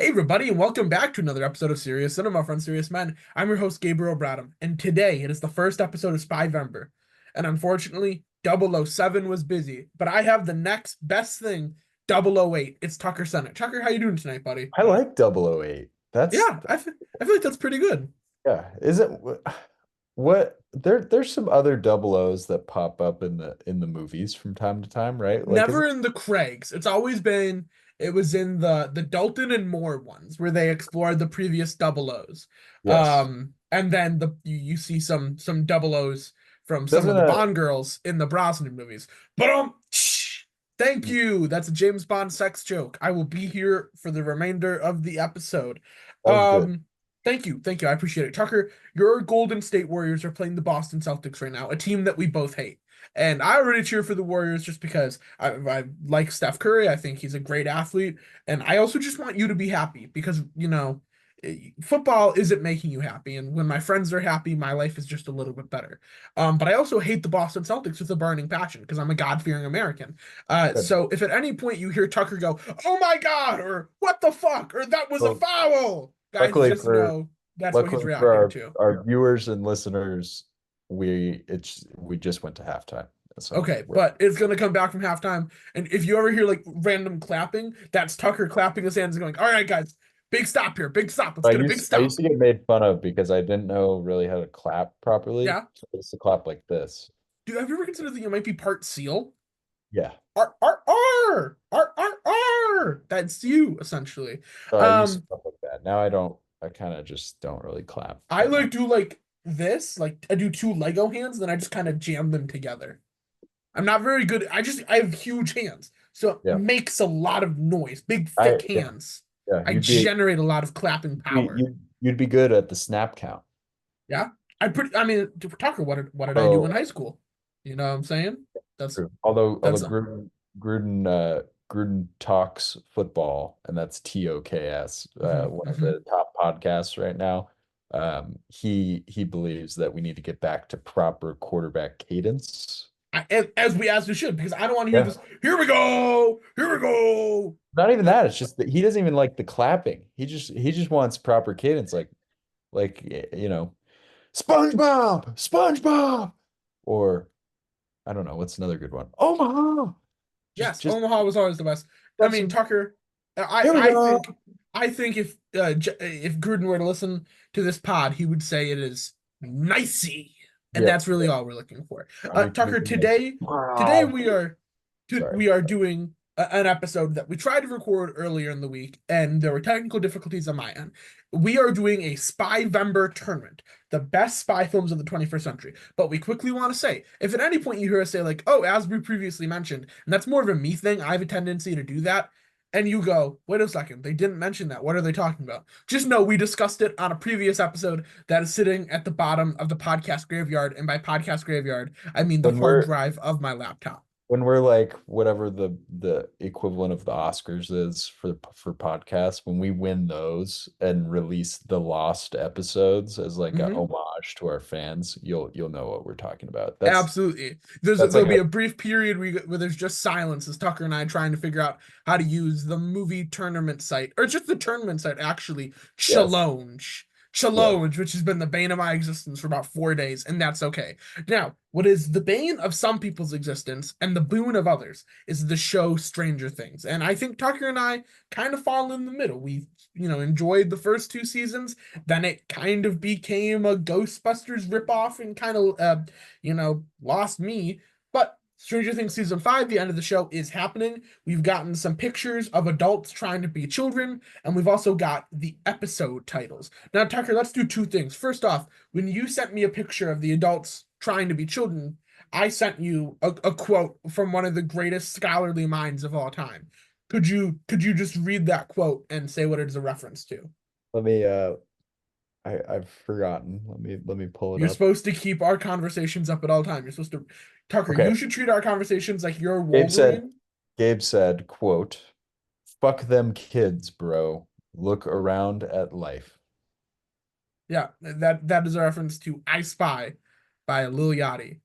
Hey everybody, and welcome back to another episode of Serious Cinema for Unserious Men. I'm your host Gabriel Bradham, and today it is the first episode of Spyvember. And unfortunately, 007 was busy, but I have the next best thing, 008. It's Tucker Senate. Tucker, how you doing tonight, buddy? I like 008. Yeah, I feel like that's pretty good. Yeah. Isn't what there's some other double O's that pop up in the movies from time to time, right? Like is Never in the Craigs. It was in the Dalton and Moore ones where they explored the previous double O's. yes. And then you see some double O's from some Doesn't of the a Bond girls in the Brosnan movies. But thank you. That's a James Bond sex joke. I will be here for the remainder of the episode. that was good. Um, thank you. I appreciate it. Tucker, your Golden State Warriors are playing the Boston Celtics right now, a team that we both hate. And I already cheer for the Warriors just because I like Steph Curry. I think he's a great athlete. And I also just want you to be happy because, football isn't making you happy. And when my friends are happy, my life is just a little bit better. But I also hate the Boston Celtics with a burning passion because I'm a God-fearing American. Good. So if at any point you hear Tucker go, "Oh my God," or "What the fuck," or "That was a Well, foul," guys, luckily just for know that's what he's luckily for reacting our to. our viewers and listeners, we just went to halftime. So Okay, but it's gonna come back from halftime, and if you ever hear like random clapping, that's Tucker clapping his hands and going, "All right, guys, big stop here, big stop. Let's I get a big used I used stop." to get made fun of because I didn't know really how to clap properly. Yeah. So I used to clap like this. Have you ever considered that you might be part seal? Yeah. R R R R R R. That's you essentially. So I used Um, stuff like that. Now I don't. I kind of just don't really clap I that much. like do like this, like I do two Lego hands, then I just kind of jam them together. I'm not very good. I have huge hands, so it Yeah. makes a lot of noise. Big thick Yeah. hands. Yeah. I generate a lot of clapping power. You'd be good at the snap count. Yeah. I mean, Tucker, what did I do in Oh, high school? You know what I'm saying? That's true. Although that's Gruden talks football, and that's TOKS, mhm, one of mhm. the top podcasts right now. He believes that we need to get back to proper quarterback cadence. As we should, because I don't want to hear Yeah. this. Here we go. Not even Like, that. It's just that he doesn't even like the clapping. He just wants proper cadence, like SpongeBob, or I don't know what's another good one. Omaha. Just yes, just Omaha was always the best. I have mean, some. Tucker, Here we go. I think if Gruden were to listen to this pod, he would say it is nicey, and Yep. that's really all we're looking for. Make Tucker, it nice. today Wow. Sorry. we are doing an episode that we tried to record earlier in the week, and there were technical difficulties on my end. We are doing a Spyvember tournament, the best spy films of the 21st century. But we quickly want to say, if at any point you hear us say like, "Oh, as we previously mentioned," and that's more of a me thing, I have a tendency to do that. And you go, "Wait a second, they didn't mention that. What are they talking about?" Just know we discussed it on a previous episode that is sitting at the bottom of the podcast graveyard. And by podcast graveyard, I mean the When hard we're drive of my laptop. when we're like whatever the equivalent of the Oscars is for podcasts, when we win those and release the lost episodes as like a Mhm. homage to our fans, you'll know what we're talking about. Absolutely. That's There'll like be a a brief period where there's just silence as Tucker and I trying to figure out how to use the movie tournament site or just the tournament site actually yes, Challenge. yes. Challenge, which has been the bane of my existence for about 4 days, and that's okay. Now, what is the bane of some people's existence and the boon of others is the show Stranger Things. And I think Tucker and I kind of fall in the middle. We, enjoyed the first two seasons, then it kind of became a Ghostbusters ripoff and kind of lost me. But Stranger Things season 5, the end of the show is happening. We've gotten some pictures of adults trying to be children, and we've also got the episode titles. Now, Tucker, let's do two things. First off, when you sent me a picture of the adults trying to be children, I sent you a quote from one of the greatest scholarly minds of all time. Could you just read that quote and say what it is a reference to? Let me I've forgotten. Let me pull it You're up. supposed to keep our conversations up at all time. You're supposed to, Tucker, Okay. you should treat our conversations like you're Gabe said, Wolverine. Gabe said, quote, "Fuck them kids, bro. Look around at life." Yeah, that is a reference to I Spy by Lil Yachty,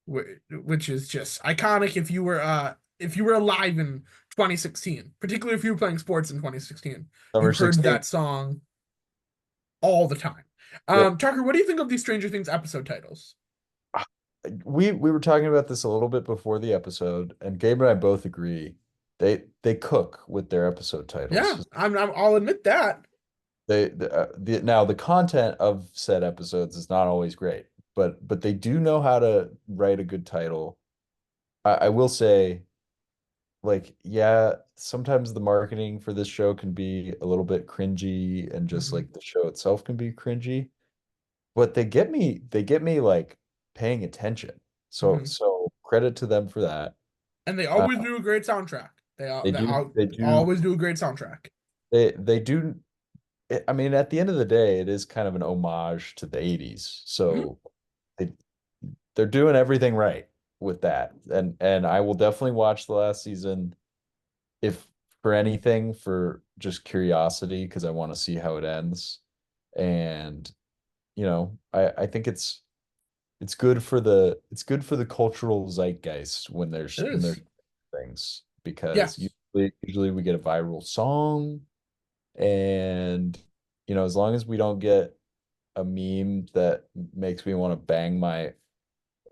which is just iconic if you were alive in 2016, particularly if you were playing sports in 2016. You Summer heard 16. that song all the time. Yep. Tucker, what do you think of these Stranger Things episode titles? We were talking about this a little bit before the episode, and Gabe and I both agree they cook with their episode Yeah, titles. I'll admit that. Now the content of said episodes is not always great, but they do know how to write a good title. I will say, like, yeah, sometimes the marketing for this show can be a little bit cringy, and just Hmm. like the show itself can be cringy, but they get me like paying attention. So Hmm. so credit to them for that. And they Uh, always do a great soundtrack. they They do they do always do a great soundtrack. they do I mean, at the end of the day, it is kind of an homage to the 80s. Mhm. So they they're doing everything right with that. And I will definitely watch the last season, if for anything, for just curiosity, because I want to see how it ends. And I think it's good for the cultural zeitgeist when It there's is. things, because Yes, usually we get a viral song, and as long as we don't get a meme that makes me want to bang my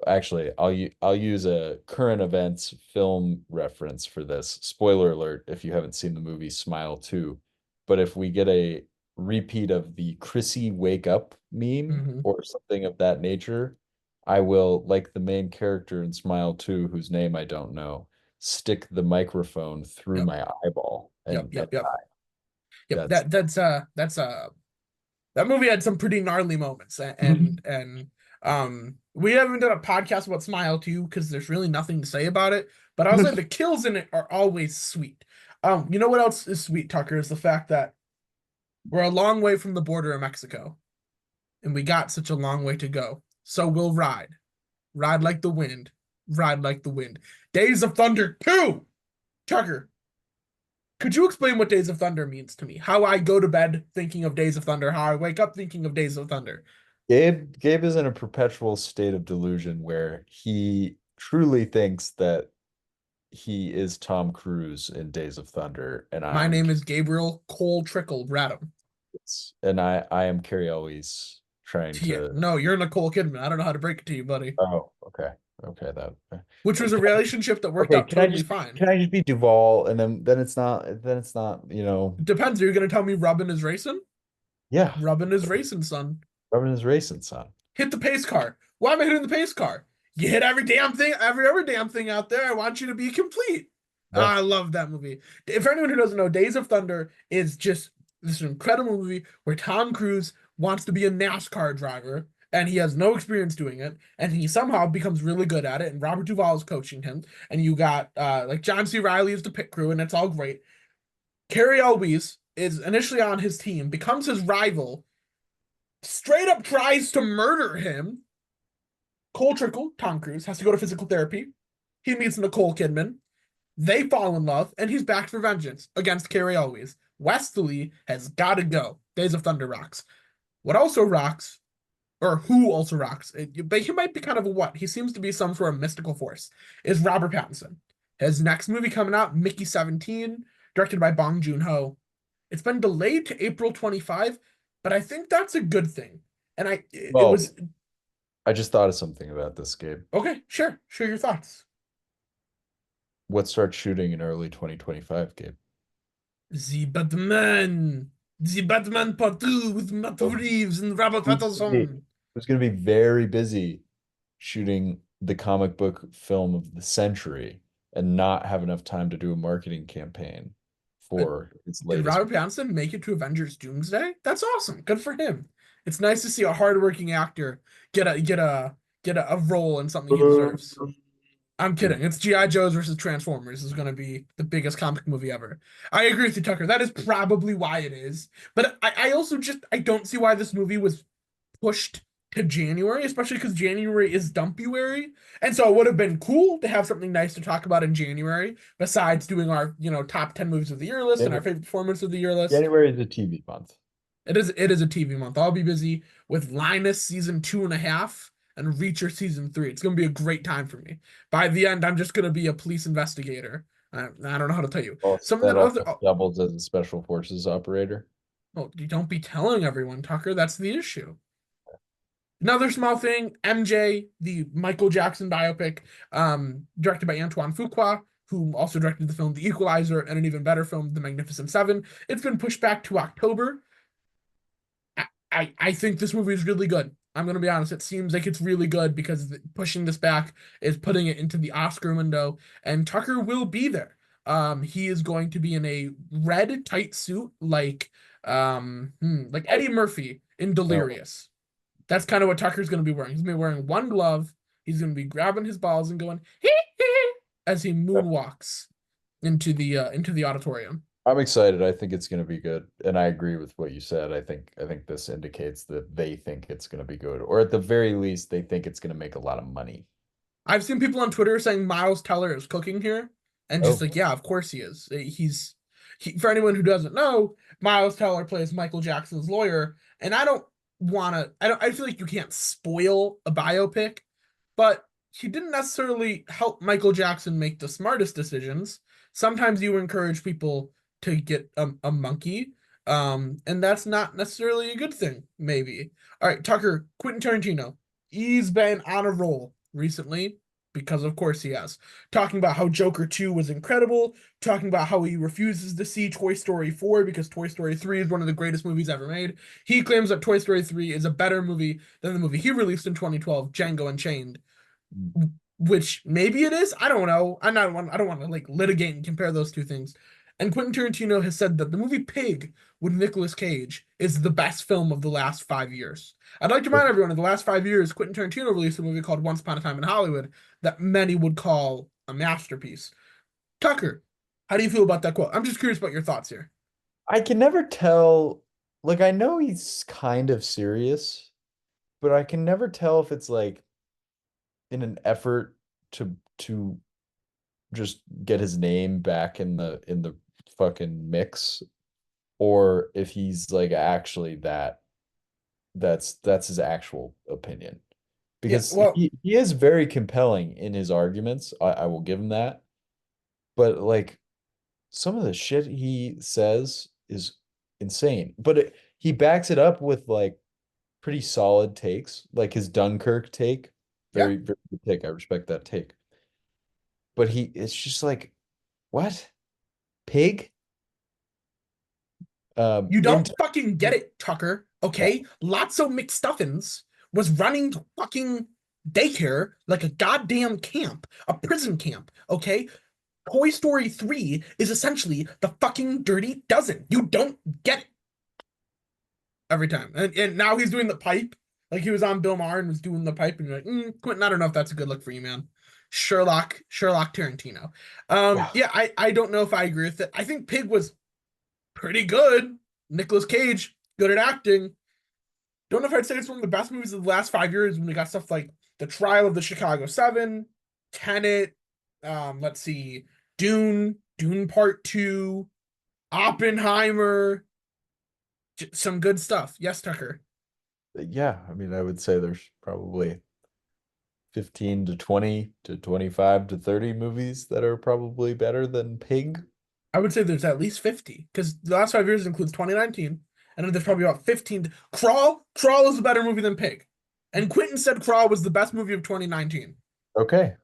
actually I'll use a current events film reference for this. Spoiler alert if you haven't seen the movie Smile 2. But if we get a repeat of the Chrissy wake up meme hmm, or something of that nature, I will, like the main character in Smile 2, whose name I don't know, stick the microphone through yep, my eyeball yep, and yep, yep, yep. that's That movie had some pretty gnarly moments, we haven't done a podcast about Smile 2 because there's really nothing to say about it. But I'll say the kills in it are always sweet. You know what else is sweet, Tucker, is the fact that we're a long way from the border of Mexico, and we got such a long way to go. So we'll ride like the wind, ride like the wind. Days of Thunder 2, Tucker. Could you explain what Days of Thunder means to me? How I go to bed thinking of Days of Thunder, how I wake up thinking of Days of Thunder. Gabe is in a perpetual state of delusion where he truly thinks that he is Tom Cruise in Days of Thunder, and My name is Gabriel Cole Trickle Radham. I am Carrie Elwes trying Yeah, to. no, you're Nicole Kidman. I don't know how to break it to you, buddy. Oh, okay, okay, that. Which was a relationship that worked Okay, out can I totally just be fine. can I just be Duvall, and then it's not. It depends. Are you going to tell me Rubbin is racing? Yeah, Rubbin is racing, son. Robin is racing, son. Hit the pace car. Why am I hitting the pace car? You hit every damn thing, every other damn thing out there. I want you to be complete. Yeah, I love that movie. For anyone who doesn't know, Days of Thunder is just this incredible movie where Tom Cruise wants to be a NASCAR driver and he has no experience doing it, and he somehow becomes really good at it. And Robert Duvall is coaching him, and you got like John C. Riley is the pit crew, and it's all great. Carrie Elwes is initially on his team, becomes his rival, straight up tries to murder him. Cole Trickle, Tom Cruise, has to go to physical therapy. He meets Nicole Kidman. They fall in love, and he's back for vengeance against Carrie Elwes. Wesley has got to go. Days of Thunder rocks. What also rocks, or who also rocks, but he might be kind of a what? He seems to be some sort of mystical force, is Robert Pattinson. His next movie coming out, Mickey 17, directed by Bong Joon-ho. It's been delayed to April 25, but I think that's a good thing. And it well, was I just thought of something about this, Gabe. okay, sure. Share your thoughts. What starts shooting in early 2025, Gabe? The Batman. The Batman Part 2 with Matt Oh, Reeves and Robert who's gonna be Pattinson. who's gonna be very busy shooting the comic book film of the century and not have enough time to do a marketing campaign Uh, for its Did latest. Robert Pattinson make it to Avengers Doomsday? That's awesome. Good for him. It's nice to see a hardworking actor get a role in something he deserves. I'm kidding. It's G.I. Joe's versus Transformers is going to be the biggest comic movie ever. I agree with you, Tucker. That is probably why it is. But I also just I don't see why this movie was pushed to January, especially because January is Dumpyuary. And so it would have been cool to have something nice to talk about in January, besides doing our, top 10 movies of the year list and our January, favorite performance of the year list. January is a TV month. It is a TV month. I'll be busy with Linus season 2.5 and Reacher season 3. It's gonna be a great time for me. By the end, I'm just gonna be a police investigator I don't know how to tell you. Also, Something that that other also doubles as a special forces operator. well, you don't be telling everyone, Tucker. That's the issue. Another small thing, MJ, the Michael Jackson biopic, directed by Antoine Fuqua, who also directed the film The Equalizer and an even better film, The Magnificent Seven. It's been pushed back to October. I think this movie is really good. I'm going to be honest. It seems like it's really good because pushing this back is putting it into the Oscar window, and Tucker will be there. He is going to be in a red tight suit like Oh, Eddie Murphy in no. Delirious. That's kind of what Tucker's going to be wearing. He's going to be wearing one glove. He's going to be grabbing his balls and going hee hee as he moonwalks into the auditorium. I'm excited. I think it's going to be good, and I agree with what you said. I think this indicates that they think it's going to be good, or at the very least, they think it's going to make a lot of money. I've seen people on Twitter saying Miles Teller is cooking here, and just Oh, like, yeah, of course he is. For anyone who doesn't know, Miles Teller plays Michael Jackson's lawyer, and I don't want to. I don't. I feel like you can't spoil a biopic, but he didn't necessarily help Michael Jackson make the smartest decisions. Sometimes you encourage people to get a monkey, and that's not necessarily a good thing. Maybe. All right, Tucker, Quentin Tarantino. He's been on a roll recently because of course he has, talking about how Joker 2 was incredible, talking about how he refuses to see Toy Story 4 because Toy Story 3 is one of the greatest movies ever made. He claims that Toy Story 3 is a better movie than the movie he released in 2012, Django Unchained, which maybe it is. I don't know. I don't want to like litigate and compare those two things. And Quentin Tarantino has said that the movie Pig with Nicolas Cage is the best film of the last 5 years. I'd like to remind everyone in the last 5 years, Quentin Tarantino released a movie called Once Upon a Time in Hollywood that many would call a masterpiece. Tucker, how do you feel about that quote? I'm just curious about your thoughts here. I can never tell. Like, I know he's kind of serious, but I can never tell if it's like in an effort to just get his name back in the fucking mix, or if he's like actually that's his actual opinion. Yeah, Because well, he is very compelling in his arguments. I will give him that. But like some of the shit he says is insane. But he backs it up with like pretty solid takes, like his Dunkirk take. yeah. Very good take. I respect that take. But it's just like, what? Pig? You don't Into fucking get it, Tucker. Okay? Lotso McStuffins was running fucking daycare like a goddamn camp, a prison camp. Okay? Toy Story 3 is essentially the fucking Dirty Dozen. You don't get it every time. And now he's doing the pipe. Like he was on Bill Maher and was doing the pipe, and you're like, Quentin, I don't know if that's a good look for you, man. Sherlock Tarantino. yeah. Yeah, I don't know if I agree with it. I think Pig was pretty good. Nicolas Cage, good at acting. Don't know if I'd say it's one of the best movies of the last 5 years when we got stuff like The Trial of the Chicago Seven, Tenet, let's see, Dune Part Two, Oppenheimer, some good stuff. Yes, Tucker. Yeah, I mean, I would say there's probably 15 to 20 to 25 to 30 movies that are probably better than Pig. I would say there's at least 50 because the last 5 years includes 2019, and then there's probably about 15. Crawl is a better movie than Pig, and Quentin said Crawl was the best movie of 2019. Okay.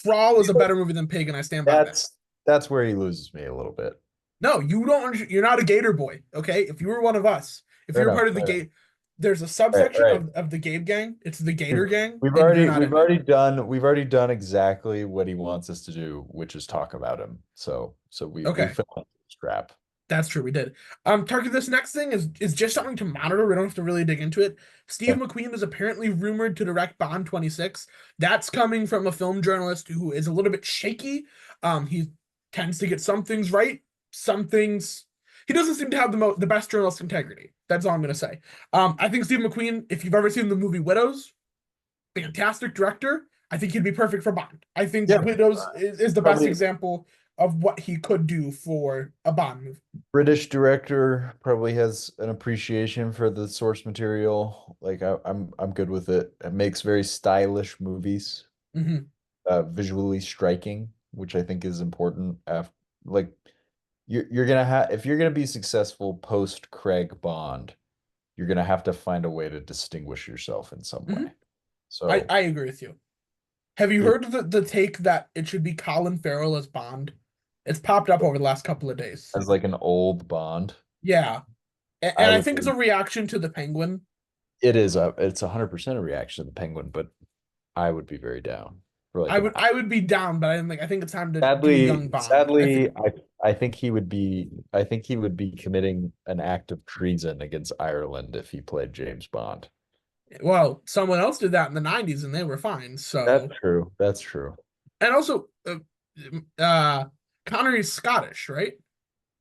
Crawl is a better movie than Pig, and I stand by that. That's where he loses me a little bit. No, you don't. You're not a Gator boy, okay? If you were one of us, if Fair you're enough. part of the Fair enough. Gate, there's a All right, all subsection right. of the Gabe gang. It's the We've Gator gang, and you're not we've in it. already done exactly what he wants us to do, which is talk about him. So we Okay, fell into this trap. that's true. We did. Target. This next thing is just something to monitor. We don't have to really dig into it. Steve Okay. McQueen is apparently rumored to direct Bond 26. That's coming from a film journalist who is a little bit shaky. He tends to get some things right, some things he doesn't seem to have the best journalist integrity. That's all I'm gonna say. I think Steve McQueen, if you've ever seen the movie Widows, fantastic director. I think he'd be perfect for Bond. I think Yeah, Widows is the best probably example of what he could do for a Bond movie. British director, probably has an appreciation for the source material. Like I'm good with it. It makes very stylish movies, Mm-hmm. visually striking. which I think is important after like you're gonna have if you're gonna be successful post Craig Bond, you're gonna have to find a way to distinguish yourself in some Hmm. way. So I agree with you. Have you it heard the take that it should be Colin Farrell as Bond? It's popped up over the last couple of days. as like an old Bond, Yeah. And I I would think it's a reaction to the Penguin. it's 100% a reaction to the Penguin, but I would be very down for like an I would be down, but I think it's time to do a sadly young Bond. I think, sadly I think he would be committing an act of treason against Ireland if he played James Bond. well, someone else did that in the 90s and they were fine. That's So, true. That's true. and also, uh Connery's Scottish, right?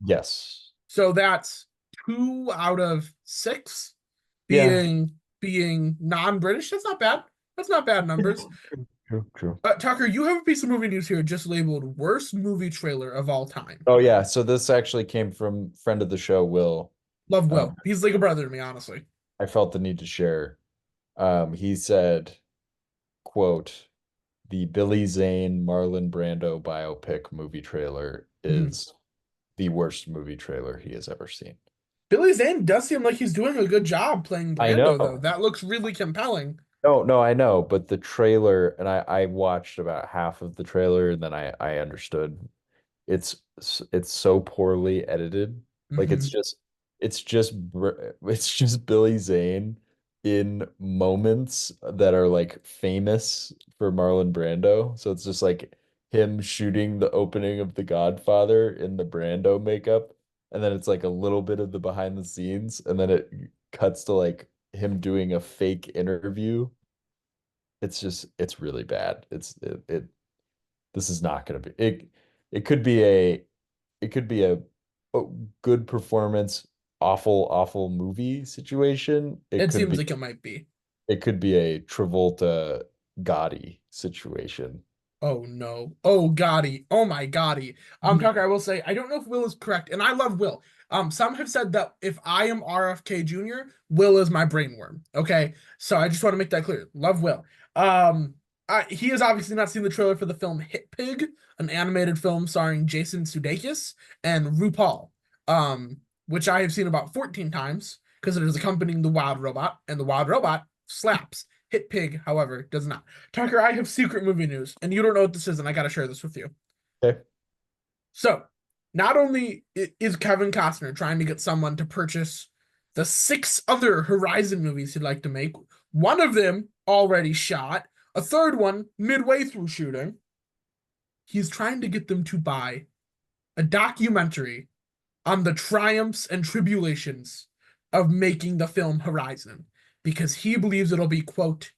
Yes. So that's 2 out of 6 Yeah. being non-British. That's not bad. That's not bad numbers. True, true, true. Tucker, you have a piece of movie news here just labeled worst movie trailer of all time. Oh yeah, so this actually came from friend of the show, Will. Love Um, Will. He's like a brother to me, honestly. I felt the need to share. He said, quote, the Billy Zane Marlon Brando biopic movie trailer Mhm. is the worst movie trailer he has ever seen. Billy Zane does seem like he's doing a good job playing I Brando, though. know. That looks really compelling. No, no, I know, but the trailer, and I watched about half of the trailer, and then I understood it's so poorly edited. Like Hmm. it's just Billy Zane in moments that are like famous for Marlon Brando. So it's just like him shooting the opening of The Godfather in the Brando makeup, and then it's like a little bit of the behind the scenes, and then it cuts to like him doing a fake interview. It's really bad. It this is not going to be it. It could be a oh, good performance, awful movie situation. It seems like it might be. It could be a Travolta Gotti situation. Oh no. Oh Gotti. Oh my Gotti. Tucker, I will say I don't know if Will is correct, and I love Will. Some have said that if I am RFK Jr., Will is my brainworm. Okay, so I just want to make that clear. Love Will. He has obviously not seen the trailer for the film Hit Pig, an animated film starring Jason Sudeikis and RuPaul, which I have seen about 14 times because it is accompanying the Wild Robot, and the Wild Robot slaps. Hit Pig, however, does not. Tucker, I have secret movie news, and you don't know what this is, and I got to share this with you. Okay. So, not only is Kevin Costner trying to get someone to purchase the 6 other Horizon movies he'd like to make, one of them already shot, a third one midway through shooting. He's trying to get them to buy a documentary on the triumphs and tribulations of making the film Horizon because he believes it'll be, quote,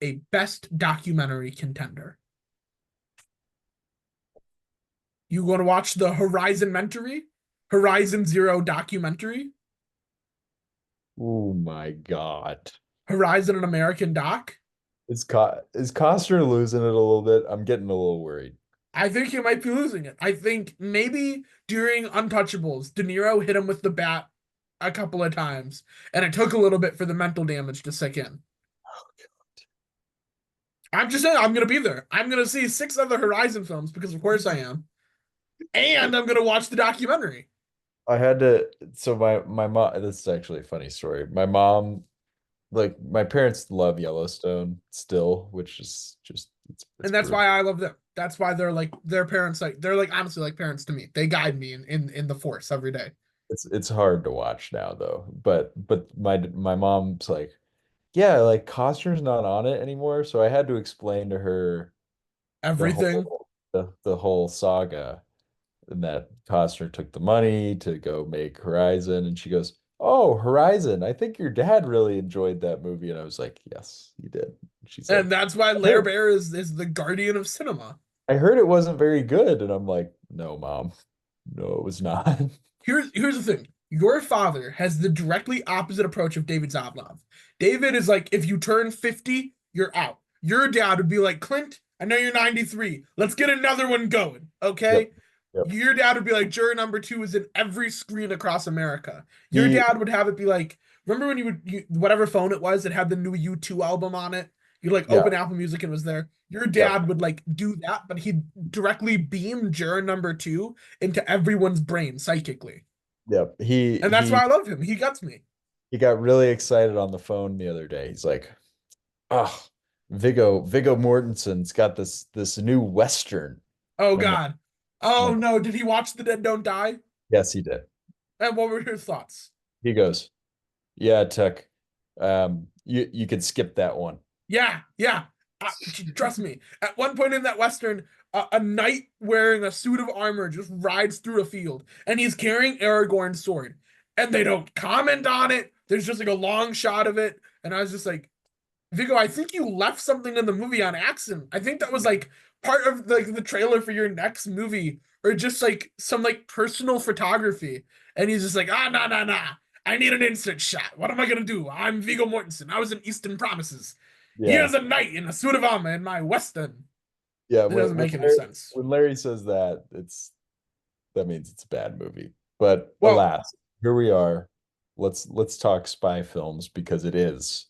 a best documentary contender. You want to watch the Horizon Mentory? Horizon Zero documentary? Oh my God. Horizon an American doc? Is Costner losing it a little bit? I'm getting a little worried. I think he might be losing it. I think maybe during Untouchables, De Niro hit him with the bat a couple of times, and it took a little bit for the mental damage to sink in. I'm just saying, I'm going to be there. I'm going to see 6 other Horizon films because, of course, I am. And I'm going to watch the documentary. I had to, so my mom, this is actually a funny story. My mom, like my parents love Yellowstone still, which is just it's And that's brutal. why I love them. That's why they're like their parents, like they're like honestly like parents to me. They guide me in the force every day. It's hard to watch now though. But my mom's like, yeah, like Costner's not on it anymore. So I had to explain to her Everything. the whole saga, and that Costner took the money to go make Horizon, and she goes, "Oh, Horizon! I think your dad really enjoyed that movie." And I was like, "Yes, he did." She And said, that's why "I Lair heard, Bear is the guardian of cinema. I heard it wasn't very good," and I'm like, "No, mom, no, it was not." Here's the thing. Your father has the directly opposite approach of David Zaslav. David is like, if you turn 50, you're out. Your dad would be like, Clint, I know you're 93. Let's get another one going. Yep, Okay? yep. Your dad would be like, juror number 2 is in every screen across America. Your He dad would have it be like, remember when whatever phone it was that had the new U2 album on it? You'd like Yeah, open Apple Music and it was there. Your yep, dad would like do that, but he'd directly beam juror number two into everyone's brain psychically. yep. He And that's he why I love him. He gets me. he got really excited on the phone the other day. He's like, "Oh, Viggo Mortensen's got this new Western." Oh I'm like, God. I'm Oh like, no, did he watch The Dead Don't Die? yes, he did. And what were your thoughts? He goes, "Yeah, Tuck, you could skip that one." Yeah, yeah. Trust me. At one point in that Western, a knight wearing a suit of armor just rides through a field and he's carrying Aragorn's sword. And they don't comment on it. There's just like a long shot of it. And I was just like, Vigo, I think you left something in the movie on accident. I think that was like part of like the trailer for your next movie, or just like some like personal photography. And he's just like, nah, nah, nah. I need an instant shot. What am I gonna do? I'm Viggo Mortensen. I was in Eastern Promises. Yeah, Here's a knight in a suit of armor in my western. yeah. It doesn't make any Larry, sense. when Larry says that, that means it's a bad movie. But Well, alas, here we are. Let's talk spy films because it is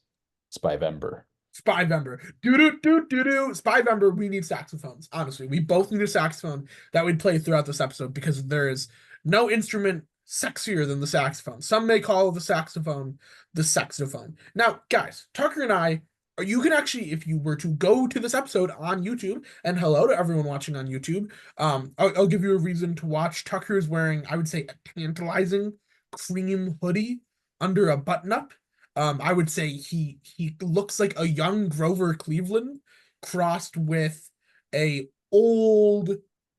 Spyvember. Spyvember. Doo doo doo doo doo. Spyvember, we need saxophones. Honestly, we both need a saxophone that we'd play throughout this episode because there is no instrument sexier than the saxophone. Some may call the saxophone the saxophone. Now, guys, Tucker and I, you can actually, if you were to go to this episode on YouTube, and hello to everyone watching on YouTube, I'll give you a reason to watch. Tucker is wearing, I would say, a tantalizing cream hoodie under a button up. I would say he looks like a young Grover Cleveland crossed with a old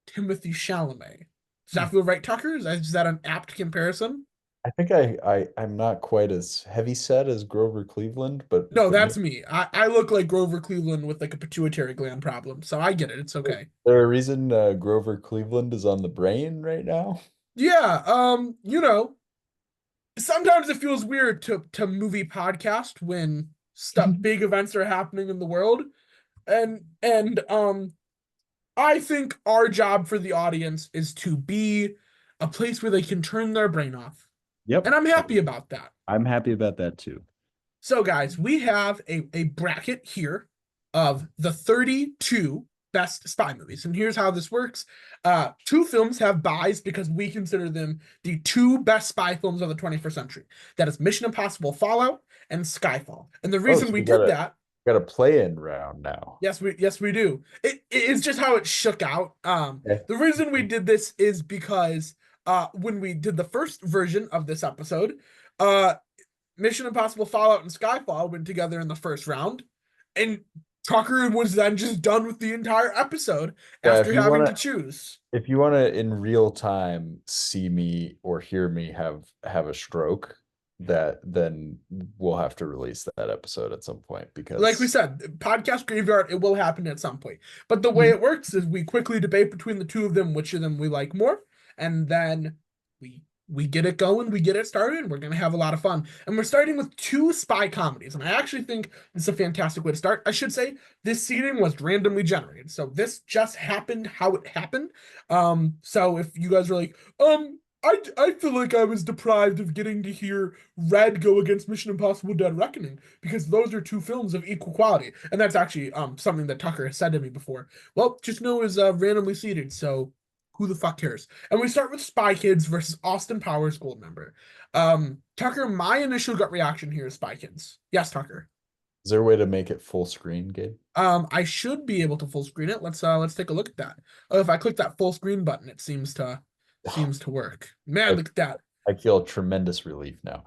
Timothy Chalamet. Does that feel right, Tucker? Is that an apt comparison? I think I'm not quite as heavy set as Grover Cleveland, No, but that's me. I look like Grover Cleveland with like a pituitary gland problem, so I get it. It's okay. there a reason Grover Cleveland is on the brain right now? Yeah, sometimes it feels weird to movie podcast when stuff big events are happening in the world. And I think our job for the audience is to be a place where they can turn their brain off. Yep. And I'm happy about that. I'm happy about that too. So, guys, we have a bracket here of the 32 best spy movies. And here's how this works. Two films have buys because we consider them the two best spy films of the 21st century. That is Mission Impossible Fallout and Skyfall. And the Oh, reason so we we got did a that, got a play-in round now. yes we do. It's just how it shook out. Okay. The reason we did this is because when we did the first version of this episode, uh Mission Impossible Fallout and Skyfall went together in the first round, and Tucker was then just done with the entire episode Yeah, after having to choose. if you wanna in real time see me or hear me have a stroke, then we'll have to release that episode at some point Like we because said, podcast graveyard, it will happen at some point. But the way Mhm. it works is we quickly debate between the two of them which of them we like more, and then we get it going, we get it started, and we're gonna have a lot of fun. And we're starting with two spy comedies, and I actually think this is a fantastic way to start. I should say this seating was randomly generated, so this just happened how it happened. So if you guys are like, I feel like I was deprived of getting to hear Red go against Mission Impossible Dead Reckoning because those are two films of equal quality. And that's actually something that Tucker has said to me before. Well, just know is randomly seated, so who the fuck cares? And we start with Spy Kids versus Austin Powers Goldmember. Tucker, my initial gut reaction here is Spy Kids. Yes, Tucker. is there a way to make it full screen, Gabe? I should be able to full screen it. Let's take a look at that. Oh, if I click that full screen button, it seems to work. Man, I, look at that. I feel tremendous relief now.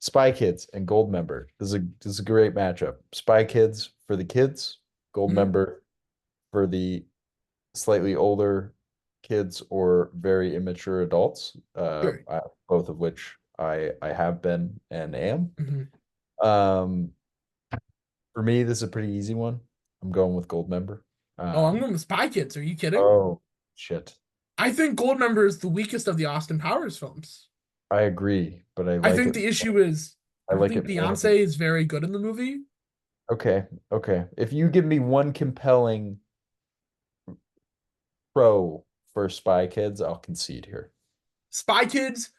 Spy Kids and Goldmember. This is a great matchup. Spy Kids for the kids, Mhm. Goldmember for the slightly older kids or very immature adults, Sure. both of which I have been and am. Mhm. Um, for me, this is a pretty easy one. I'm going with Goldmember. Oh, I'm Um, going with Spy Kids. Are you kidding? oh shit, I think Goldmember is the weakest of the Austin Powers films. I agree, but I think the issue is I I like think it more than Beyonce is very good in the movie. okay, okay. If you give me one compelling pro for Spy Kids, I'll concede here. Spy Kids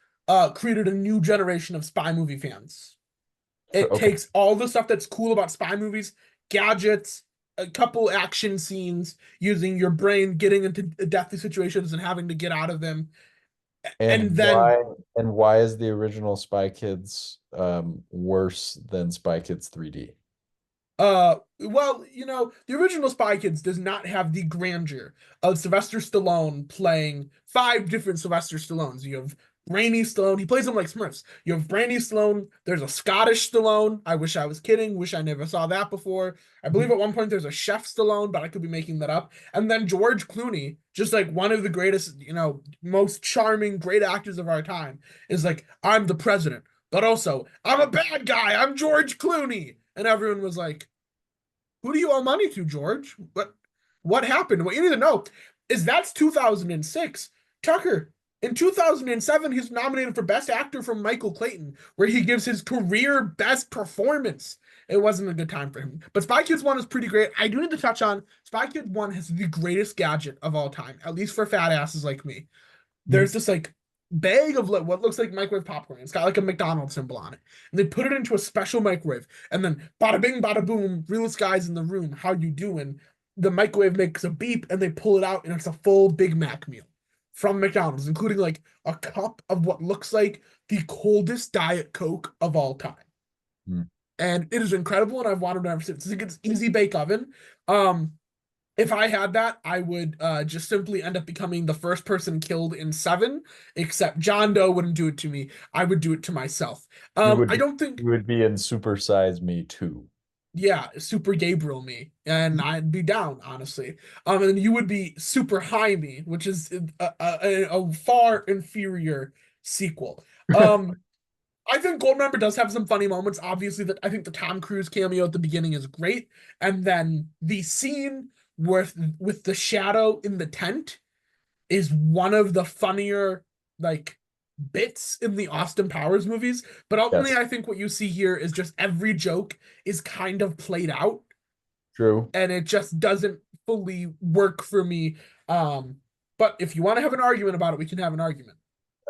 created a new generation of spy movie fans. It Okay, takes all the stuff that's cool about spy movies gadgets, a couple action scenes, using your brain, getting into deathly situations and having to get out of them. And And then why is the original Spy Kids worse than Spy Kids 3D? well, the original Spy Kids does not have the grandeur of Sylvester Stallone playing five different Sylvester Stallones. You have Brainy Stallone, he plays them like Smurfs. You have Brandy Stallone, there's a Scottish Stallone. I wish I was kidding, wish I never saw that before. I believe at one point there's a Chef Stallone, but I could be making that up. And then George Clooney, just like one of the greatest, most charming, great actors of our time, is like, I'm the president, but also, I'm a bad guy, I'm George Clooney. And everyone was like, who do you owe money to, George? What happened? What you need to know is that's 2006. Tucker, in 2007, he's nominated for Best Actor from Michael Clayton, where he gives his career best performance. It wasn't a good time for him. But Spy Kids 1 is pretty great. I do need to touch on Spy Kids 1 has the greatest gadget of all time, at least for fat asses like me. There's this like bag of what looks like microwave popcorn. It's got like a McDonald's symbol on it. And they put it into a special microwave. And then bada bing, bada boom, realest guys in the room, how you doing? The microwave makes a beep and they pull it out and it's a full Big Mac meal from McDonald's, including like a cup of what looks like the coldest Diet Coke of all time. Hmm. And it is incredible, and I've wanted it ever since. It's easy bake oven. Um, if I had that, I would just simply end up becoming the first person killed in Seven, except John Doe wouldn't do it to me. I would do it to myself. I don't think, You would be in Super Size Me too. yeah, Super Gabriel me, and I'd be down, honestly. And then you would be Super High me, which is a far inferior sequel. Um, I think Goldmember does have some funny moments. Obviously, that I think the Tom Cruise cameo at the beginning is great, and then the scene with the shadow in the tent is one of the funnier like bits in the Austin Powers movies. But ultimately, Yes, I think what you see here is just every joke is kind of played out, true. and it just doesn't fully work for me. But if you want to have an argument about it, we can have an argument.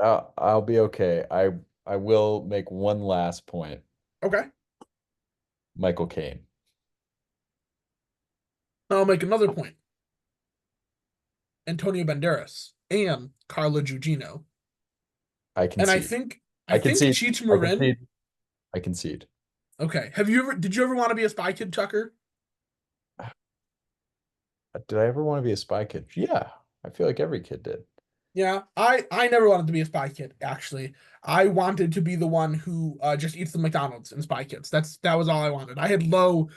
I'll be okay. I will make one last point. Okay, Michael Caine. I'll make another point. Antonio Banderas and Carla Gugino. I And I concede. think I I think concede. Cheech I Marin. concede. I concede. Okay. Did you ever want to be a spy kid, Tucker? Did I ever want to be a spy kid? Yeah, I feel like every kid did. Yeah. I never wanted to be a spy kid, actually. I wanted to be the one who just eats the McDonald's in Spy Kids. That was all I wanted. I had low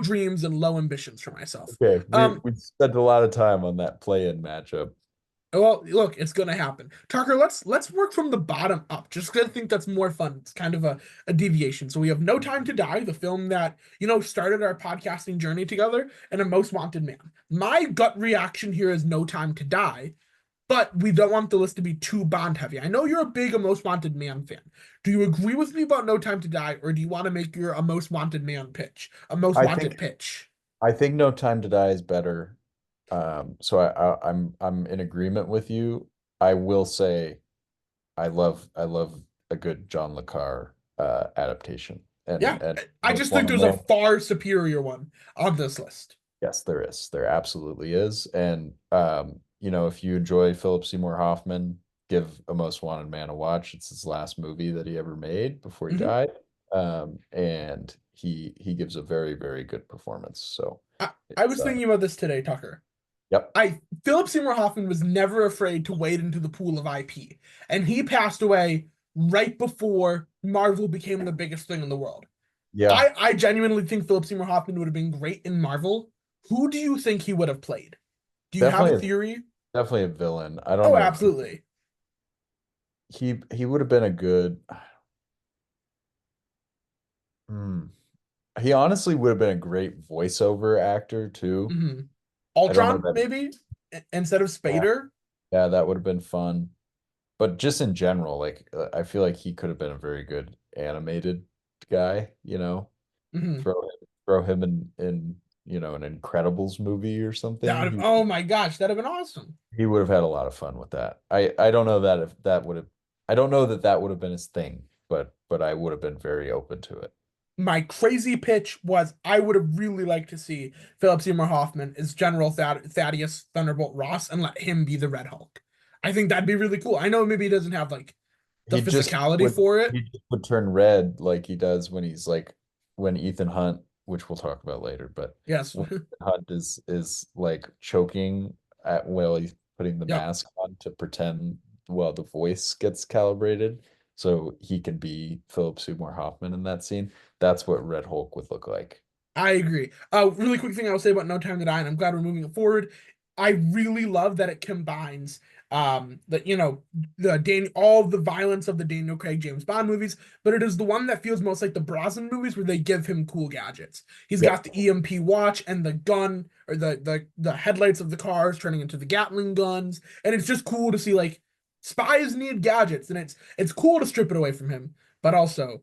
dreams and low ambitions for myself. Okay, Um, we spent a lot of time on that play-in matchup. Well, look, it's gonna happen. Tucker, let's work from the bottom up. Just 'cause I think that's more fun. It's kind of a deviation. So we have No Time to Die, the film that, started our podcasting journey together, and A Most Wanted Man. My gut reaction here is No Time to Die, but we don't want the list to be too Bond heavy. I know you're a big A Most Wanted Man fan. Do you agree with me about No Time to Die, or do you want to make your A Most Wanted Man pitch? A Most I Wanted think pitch. I think No Time to Die is better. So I'm in agreement with you. I will say I love a good John Le Carre adaptation. Yeah, And I Most just think Wanted there's a Man. far superior one on this list. Yes, there is. There absolutely is. And if you enjoy Philip Seymour Hoffman, give A Most Wanted Man a watch. It's his last movie that he ever made before he Mhm. died. And he gives a very, very good performance. So I it's was thinking about this today, Tucker. yep. I Philip Seymour Hoffman was never afraid to wade into the pool of IP, and he passed away right before Marvel became the biggest thing in the world. Yeah. I genuinely think Philip Seymour Hoffman would have been great in Marvel. Who do you think he would have played? Do you have a Definitely theory? definitely a villain. I don't Oh, know. absolutely. He would have been a good hmm. He honestly would have been a great voiceover actor too. Hmm. I don't know Ultron, that. maybe instead of Yeah, Spader. yeah, that would have been fun. But just in general, like I feel like he could have been a very good animated guy, Hmm. Throw him in an Incredibles movie or something. Oh my gosh, that'd have been awesome. He would have had a lot of fun with that. I don't know that if that would have I don't know that that would have been his thing, but I would have been very open to it. my crazy pitch was I would have really liked to see Philip Seymour Hoffman as General Thaddeus Thunderbolt Ross and let him be the Red Hulk. I think that'd be really cool. I know maybe he doesn't have like the physicality for it. He just would turn red like he does when he's like when Ethan Hunt, which we'll talk about later, but Yes. when Ethan Hunt is like choking at while he's putting the Yep. mask on to pretend well the voice gets calibrated so he can be Philip Seymour Hoffman in that scene. That's what Red Hulk would look like. I agree. Really quick thing I will say about No Time to Die, and I'm glad we're moving it forward. I really love that it combines that all the violence of the Daniel Craig James Bond movies, but it is the one that feels most like the Brosnan movies where they give him cool gadgets. He's got Yep. the EMP watch and the gun or the headlights of the cars turning into the Gatling guns, and it's just cool to see like spies need gadgets, and it's cool to strip it away from him, but also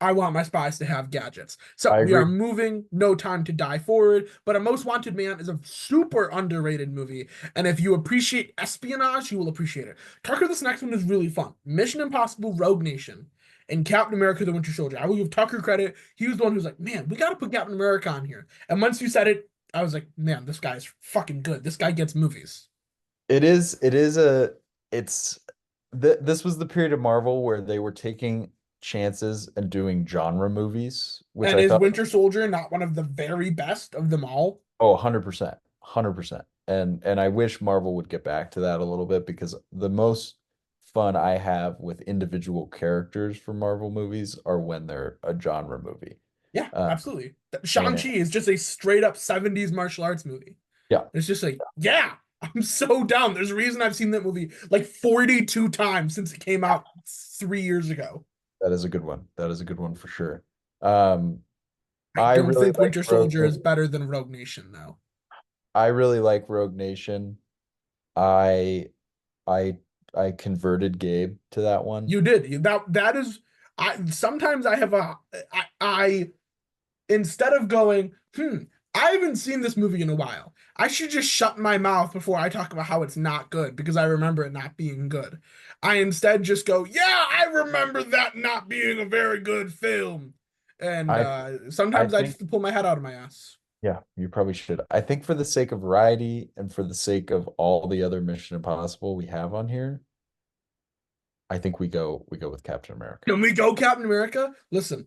I want my spies to have gadgets. So I we are agree. moving No Time to Die forward, but A Most Wanted Man is a super underrated movie. And if you appreciate espionage, you will appreciate it. Tucker, this next one is really fun. Mission Impossible Rogue Nation and Captain America the Winter Soldier. I will give Tucker credit. He was the one who was like, man, we got to put Captain America on here. And once you said it, I was like, man, this guy's fucking good. This guy gets movies. It is it's this was the period of Marvel where they were taking chances and doing genre movies, which And I is thought, Winter Soldier not one of the very best of them all? oh, 100%, 100%. And I wish Marvel would get back to that a little bit because the most fun I have with individual characters for Marvel movies are when they're a genre movie. Yeah, Uh, absolutely. and Shang-Chi is just a straight up 70s martial arts movie. yeah, It's just like, yeah, I'm so down. There's a reason I've seen that movie like 42 times since it came out 3 years ago. that is a good one. That is a good one for sure. Um, I I don't really think like Winter Rogue Soldier is Nation. better than Rogue Nation, though. I really like Rogue Nation. I I I converted Gabe to that one. You did. That is I sometimes I have a I instead of going, I haven't seen this movie in a while. I should just shut my mouth before I talk about how it's not good because I remember it not being good. I instead just go, yeah, I remember that not being a very good film. And I I sometimes I think just pull my head out of my ass. yeah, you probably should. I think for the sake of variety and for the sake of all the other Mission Impossible we have on here, I think we go with Captain America. Can we go Captain America? Listen,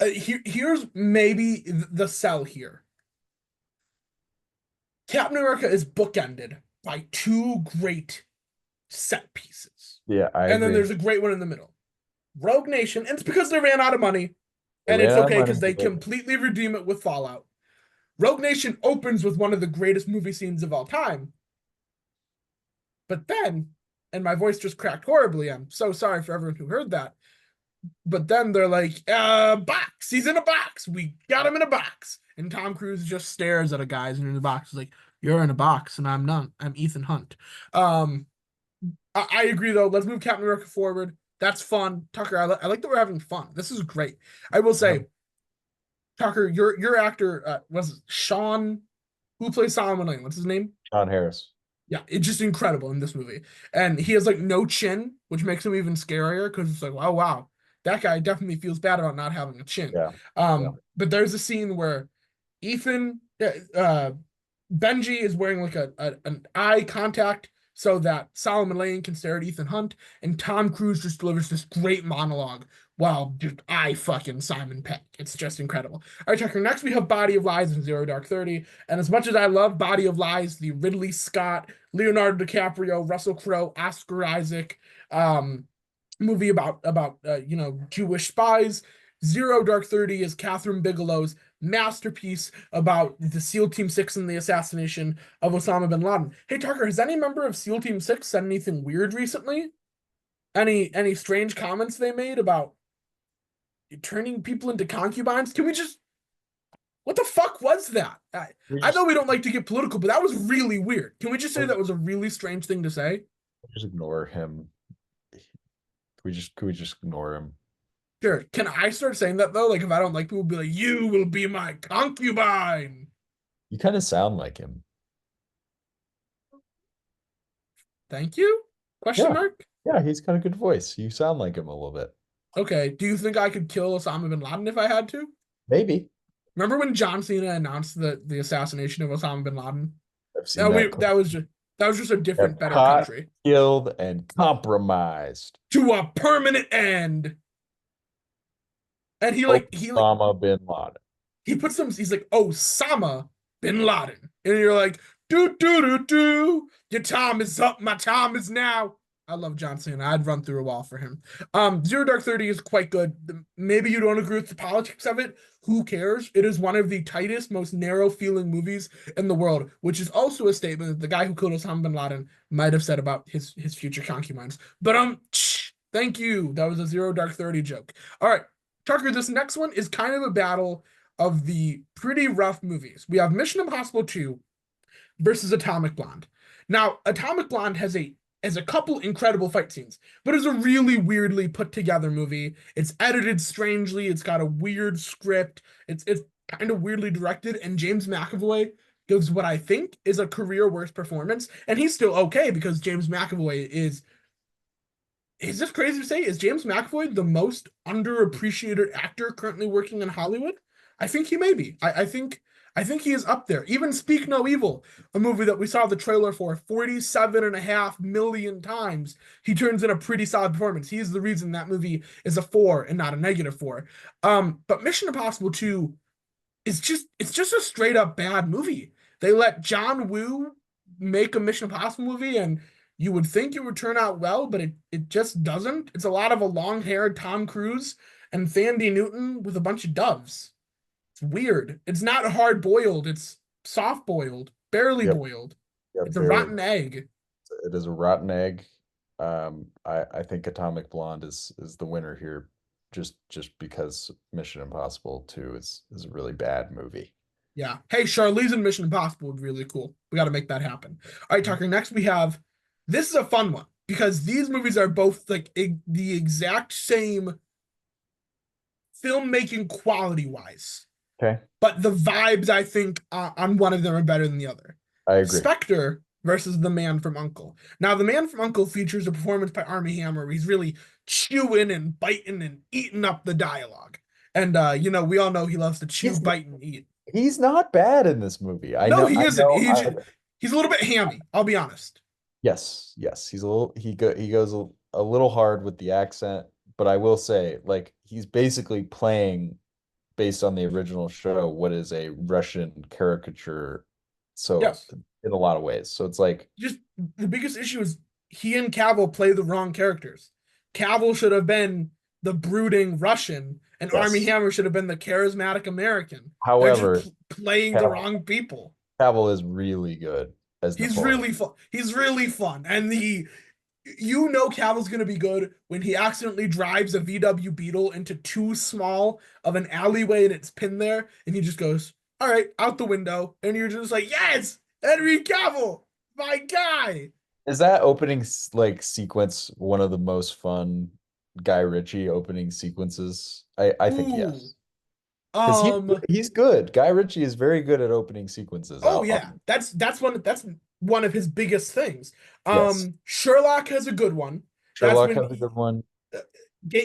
here's maybe the sell here. Captain America is bookended by two great set pieces. Yeah, I And then agree. there's a great one in the middle. Rogue Nation, and it's because they ran out of money, They and ran it's out of okay money. because they completely redeem it with Fallout. Rogue Nation opens with one of the greatest movie scenes of all time, but then, and my voice just cracked horribly. I'm so sorry for everyone who heard that. But then they're like, box. He's in a box. We got him in a box. And Tom Cruise just stares at a guy who's in the box. He's like, you're in a box, and I'm not. I'm Ethan Hunt. Um, I agree though. Let's move Captain America forward. That's fun, Tucker. I like that we're having fun. This is great. I will say, Tucker, your actor was Sean, who plays Solomon Lane. What's his name? Sean Harris. Yeah, it's just incredible in this movie. And he has like no chin, which makes him even scarier because it's like, oh wow, that guy definitely feels bad about not having a chin. Yeah. Yeah. But there's a scene where Ethan Benji is wearing like an eye contact so that Solomon Lane can stare at Ethan Hunt, and Tom Cruise just delivers this great monologue while just eye fucking Simon Pegg. It's just incredible. All right, Tucker. Next we have Body of Lies and Zero Dark 30. And as much as I love Body of Lies, the Ridley Scott, Leonardo DiCaprio, Russell Crowe, Oscar Isaac movie about Jewish spies. Zero Dark 30 is Catherine Bigelow's masterpiece about the SEAL Team 6 and the assassination of Osama bin Laden. Hey Tucker, has any member of SEAL Team 6 said anything weird recently? Any strange comments they made about turning people into concubines? Can we just what the fuck was that? We I know just we don't like to get political, but that was really weird. Can we just say that was a really strange thing to say? just ignore him. Could we just ignore him? Sure. Can I start saying that though? Like if I don't like people, be like, "You will be my concubine." You kind of sound like him. Thank you? Question Yeah. mark. Yeah, he's got a good voice. You sound like him a little bit. Okay. Do you think I could kill Osama bin Laden if I had to? Maybe. Remember when John Cena announced the assassination of Osama bin Laden? I've seen That we that clip. that was just a different, Got better caught, country killed, and compromised. to a permanent end. And Osama bin Laden. he puts some. He's like Osama bin Laden, and you're like, do do do do. Your time is up. My time is now. I love John Cena. I'd run through a wall for him. Zero Dark 30 is quite good. Maybe you don't agree with the politics of it. Who cares? It is one of the tightest, most narrow feeling movies in the world, which is also a statement that the guy who killed Osama bin Laden might have said about his future concubines. But thank you. That was a Zero Dark 30 joke. All right, Tucker. This next one is kind of a battle of the pretty rough movies. We have Mission Impossible 2 versus Atomic Blonde. Now, Atomic Blonde has a couple incredible fight scenes, but it's a really weirdly put together movie. It's edited strangely. It's got a weird script. It's kind of weirdly directed, and James McAvoy gives what I think is a career worst performance, and he's still okay because James McAvoy is this crazy to say? Is James McAvoy the most underappreciated actor currently working in Hollywood? I think he may be. I think he is up there. Even Speak No Evil, a movie that we saw the trailer for 47.5 million times, he turns in a pretty solid performance. He is the reason that movie is a 4 and not a -4. But Mission Impossible 2 it's just a straight up bad movie. They let John Woo make a Mission Impossible movie, and you would think it would turn out well, but it just doesn't. It's a lot of a long haired Tom Cruise and Thandie Newton with a bunch of doves. It's weird. It's not hard boiled. It's soft boiled, barely Yep. boiled. Yep. It's a Barely. rotten egg. It is a rotten egg. I think Atomic Blonde is the winner here, just because Mission Impossible 2 is a really bad movie. Yeah. Hey, Charlize in Mission Impossible would be really cool. We got to make that happen. All right, Tucker. Next we have this is a fun one because these movies are both like the exact same filmmaking quality wise, Okay. but the vibes I think on one of them are better than the other. I agree. Spectre versus The Man from Uncle. Now, The Man from Uncle features a performance by Armie Hammer where he's really chewing and biting and eating up the dialogue. And we all know he loves to chew, He's bite, and eat. he's not bad in this movie. I No, know, he I isn't. know. He's a little bit hammy. I'll be honest. Yes, yes, he goes a little hard with the accent, but I will say, like, he's basically playing based on the original show what is a Russian caricature. So Yes. in a lot of ways. So it's like, Just the biggest issue is he and Cavill play the wrong characters. Cavill should have been the brooding Russian, and Armie yes. Hammer should have been the charismatic American. They're just However, playing the Cavill, wrong people. Cavill is really good as He's Napoleon. really fun. He's really fun, and Cavill's gonna be good when he accidentally drives a VW Beetle into too small of an alleyway and it's pinned there, and he just goes, "All right, out the window," and you're just like, "Yes, Henry Cavill, my guy." Is that opening like sequence one of the most fun Guy Ritchie opening sequences? I think Ooh, yes. Because um, he's good. Guy Ritchie is very good at opening sequences. oh yeah, that's one of his biggest things. Yes. Sherlock has a good one. That's Sherlock when has a good one.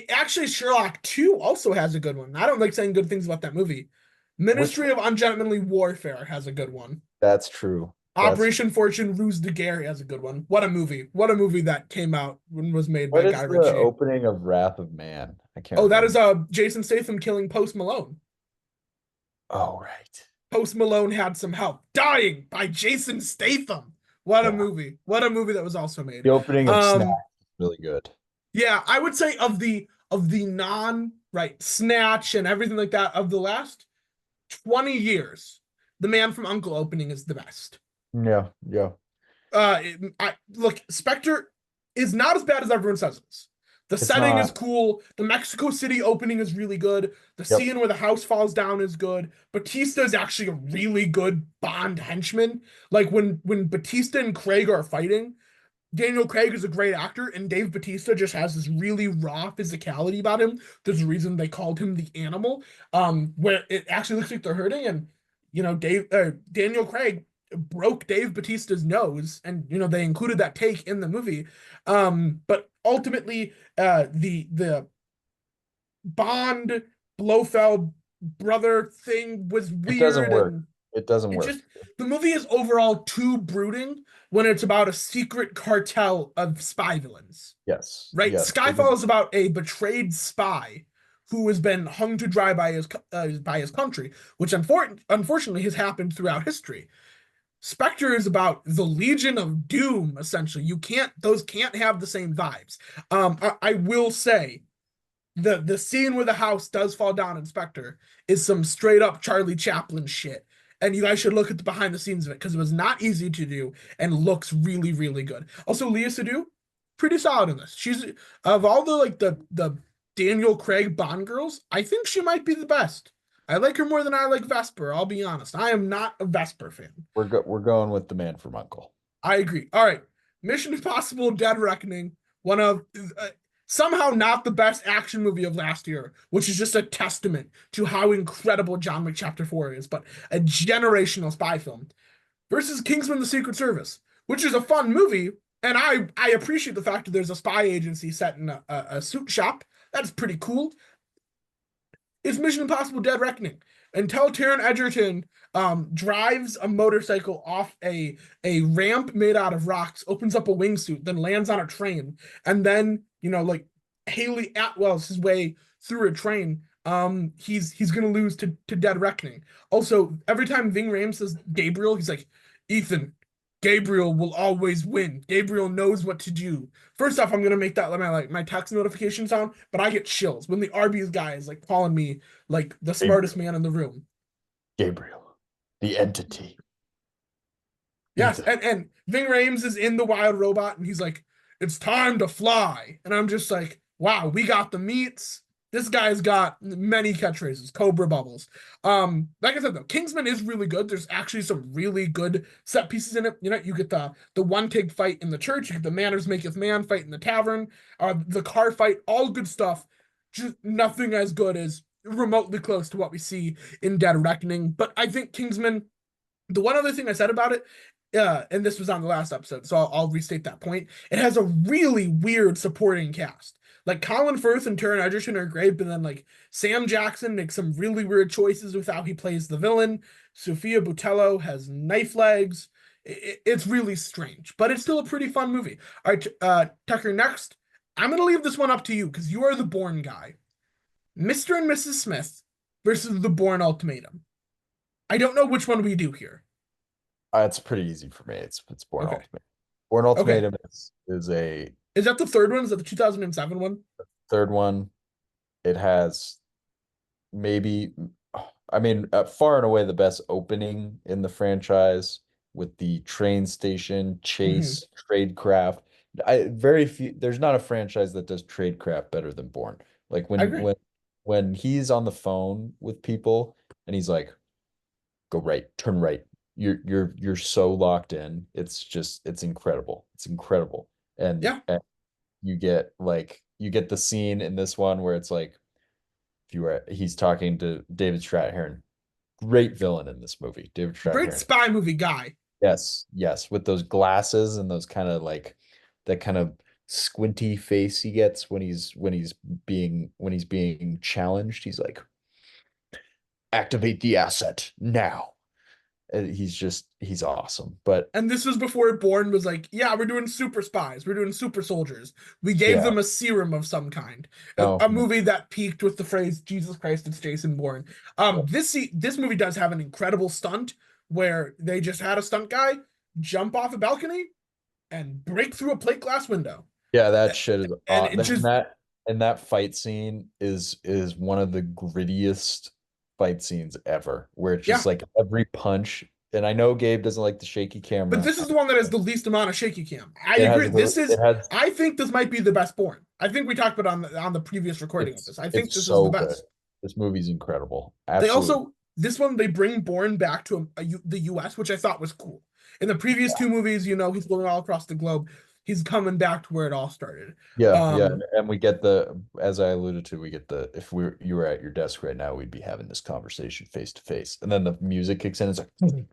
actually Sherlock 2 also has a good one. I don't like saying good things about that movie. Which Ministry of Ungentlemanly Warfare has a good one. that's true. That's true. Operation Fortune Ruse de Guerre has a good one. What a movie. What a movie that came out and was made by What Guy is the Ritchie. opening of Wrath of Man? I can't Oh, that is remember. Jason Statham killing Post Malone. Oh, right. Post Malone had some help. Dying by Jason Statham. What a Yeah. movie. What a movie that was also made. The opening of Snatch Um is really good. yeah, I would say of the non right Snatch and everything like that of the last 20 years, The Man from Uncle opening is the best. Yeah, yeah. Look, Spectre is not as bad as everyone says it is. The It's setting is not. cool. The Mexico City opening is really good. The Yep. scene where the house falls down is good. Batista is actually a really good Bond henchman. Like when Batista and Craig are fighting, Daniel Craig is a great actor, and Dave Batista just has this really raw physicality about him. There's a reason they called him the animal, where it actually looks like they're hurting. And Daniel Craig broke Dave Batista's nose, and they included that take in the movie. But ultimately, the Bond Blofeld brother thing was It doesn't weird, work. and It doesn't it work. just the movie is overall too brooding when it's about a secret cartel of spy villains. Yes, Right? yes. Skyfall is about a betrayed spy who has been hung to dry by his country, which unfortunately has happened throughout history. Spectre is about the Legion of Doom, essentially. You can't those can't have the same vibes. I will say the scene where the house does fall down in Spectre is some straight up Charlie Chaplin shit. And you guys should look at the behind the scenes of it because it was not easy to do and looks really, really good. Also, Leah Sadu, pretty solid in this. She's of all the the Daniel Craig Bond girls, I think she might be the best. I like her more than I like Vesper, I'll be honest. I am not a Vesper fan. We're going with the Man from Uncle. I agree. All right. Mission Impossible Dead Reckoning, one of somehow not the best action movie of last year, which is just a testament to how incredible John Wick Chapter 4 is, but a generational spy film versus Kingsman the Secret Service, which is a fun movie. And I appreciate the fact that there's a spy agency set in a suit shop. That's pretty cool. Is Mission Impossible Dead Reckoning until Taron Egerton drives a motorcycle off a ramp made out of rocks, opens up a wingsuit, then lands on a train, and then like Haley Atwell's his way through a train. He's gonna lose to Dead Reckoning. Also, every time Ving Rhames says Gabriel, he's like, Ethan, Gabriel will always win. Gabriel knows what to do. First off, I'm gonna make that my text notification sound, but I get chills when the Arby's guy is like calling me like the smartest Gabriel. man in the room. Gabriel, the entity. Yes, Ethan. and Ving Rhames is in the wild robot, and he's like, "It's time to fly," and I'm just like, "Wow, we got the meats." This guy's got many catchphrases, Cobra Bubbles. Like I said though, Kingsman is really good. There's actually some really good set pieces in it. You get the one take fight in the church, you get the manners maketh man fight in the tavern, the car fight, all good stuff. Just nothing as good as remotely close to what we see in Dead Reckoning. But I think Kingsman. The one other thing I said about it, and this was on the last episode, so I'll restate that point. It has a really weird supporting cast. Like Colin Firth and Taron Egerton are great, but then like Sam Jackson makes some really weird choices with how he plays the villain. Sophia Boutella has knife legs. It's really strange, but it's still a pretty fun movie. All right, Tucker, next, I'm going to leave this one up to you because you are the Bourne guy. Mr. and Mrs. Smith versus the Bourne Ultimatum. I don't know which one we do here. It's pretty easy for me. It's Born Okay. Ultimate. Born Okay. Ultimatum is a Is that the third one? Is that the 2007 one? third one. It has maybe, I mean, far and away the best opening in the franchise with the train station Hmm. chase, tradecraft. I very few, there's not a franchise that does tradecraft better than Bourne. Like I agree. when he's on the phone with people and he's like, go right, turn right. You're so locked in. It's incredible. It's incredible. Yeah. And you get the scene in this one where it's like if you were he's talking to David Strathairn. Great villain in this movie, David Great Strathairn. spy movie guy. Yes, yes, with those glasses and those kind of like that kind of squinty face he gets when he's being challenged. He's like, activate the asset now. And he's awesome. But And this was before Bourne was like, yeah, we're doing super spies. We're doing super soldiers. We gave yeah, them a serum of some kind. no, A no, movie that peaked with the phrase, Jesus Christ, it's Jason Bourne. yeah, This movie does have an incredible stunt where they just had a stunt guy jump off a balcony and break through a plate glass window. yeah, that shit is And it just, and that fight scene is one of the grittiest fight scenes ever, where it's just yeah. like every punch. And I know Gabe doesn't like the shaky But camera. this is the one that has the least amount of shaky cam. I It has agree. a really, it has I think this might be the best Bourne. I think we talked about on the previous recording of this. I think it's this is the so good. best. This movie's incredible. They Absolutely. also this one they bring Bourne back to the U.S., which I thought was cool. In the previous two movies, he's going all across the globe. He's coming back to where it all started. Yeah, yeah, Um, and we get the, as I alluded to, we get the, if you were at your desk right now, we'd be having this conversation face to face, and then the music kicks in. It's like,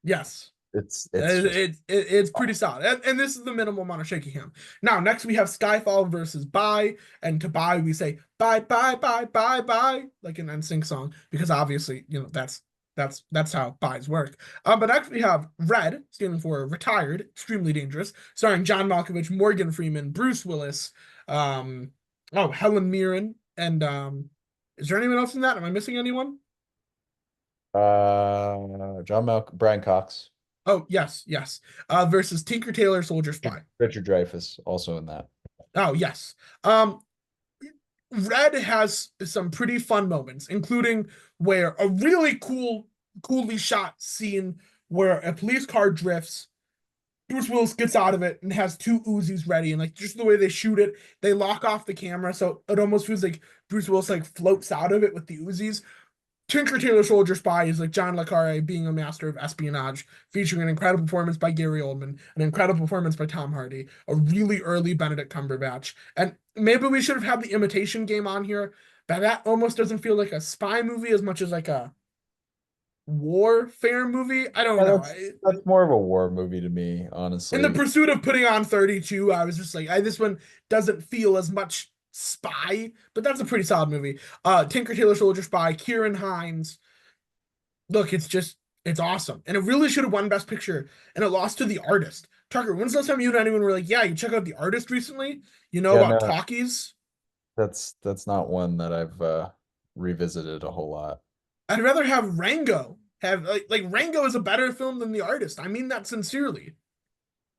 yes, it's just It's pretty solid, and this is the minimal amount of shaking him. Now, next we have Skyfall versus Bye, and to Bye we say bye bye bye bye bye like an NSYNC song because obviously that's how buys work. But next we have Red, standing for Retired, Extremely Dangerous, starring John Malkovich, Morgan Freeman, Bruce Willis, um, Helen Mirren, and is there anyone else in that? Am I missing anyone? Brian Cox, Oh, yes, yes. Versus Tinker Tailor Soldier Spy. Richard Dreyfuss also in that. Oh, yes. Um, Red has some pretty fun moments, including where a really coolly shot scene where a police car drifts. Bruce Willis gets out of it and has two Uzis ready, and like just the way they shoot it, they lock off the camera, so it almost feels like Bruce Willis like floats out of it with the Uzis. Tinker Tailor Soldier Spy is like John le Carre being a master of espionage, featuring an incredible performance by Gary Oldman, an incredible performance by Tom Hardy, a really early Benedict Cumberbatch. And maybe we should have had the Imitation Game on here, but that almost doesn't feel like a spy movie as much as like a warfare movie. I don't Yeah, know. that's more of a war movie to me, In the honestly. pursuit of putting on 32, I was just like, this one doesn't feel as much spy, but that's a pretty solid movie. Tinker Tailor Soldier Spy, Kieran Hines, look, it's awesome. And it really should have won Best Picture, and it lost to The Artist. Tucker, when's the last time you and anyone were like, yeah, you check out The Artist recently? You know Yeah, about no, talkies? that's not one that I've revisited a whole lot. I'd rather have Rango. Have like Rango is a better film than The Artist. I mean that sincerely.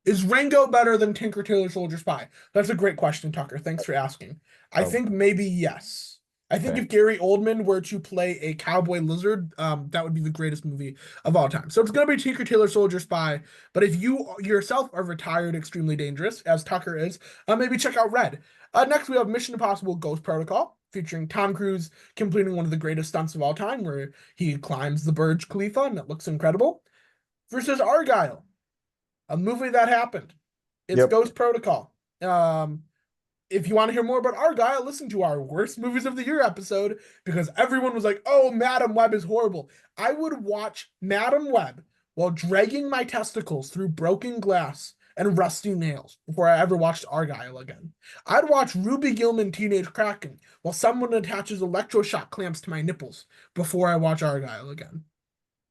Is Rango better than Tinker Tailor Soldier Spy? That's a great question, Tucker. Thanks for asking. I Oh, think maybe yes. I think okay. if Gary Oldman were to play a cowboy lizard, that would be the greatest movie of all time. So it's gonna be Tinker Tailor Soldier Spy. But if you yourself are retired, extremely dangerous, as Tucker is, maybe check out Red. Next we have Mission Impossible: Ghost Protocol, featuring Tom Cruise completing one of the greatest stunts of all time, where he climbs the Burj Khalifa, and it looks incredible. Versus Argyle, a movie that happened. It's Yep. Ghost Protocol. Um, if you want to hear more about Argyle, listen to our worst movies of the year episode because everyone was like, "Oh, Madam Web is horrible." I would watch Madam Web while dragging my testicles through broken glass and rusty nails before I ever watched Argyle again. I'd watch Ruby Gillman Teenage Kraken while someone attaches electroshock clamps to my nipples before I watch Argyle again.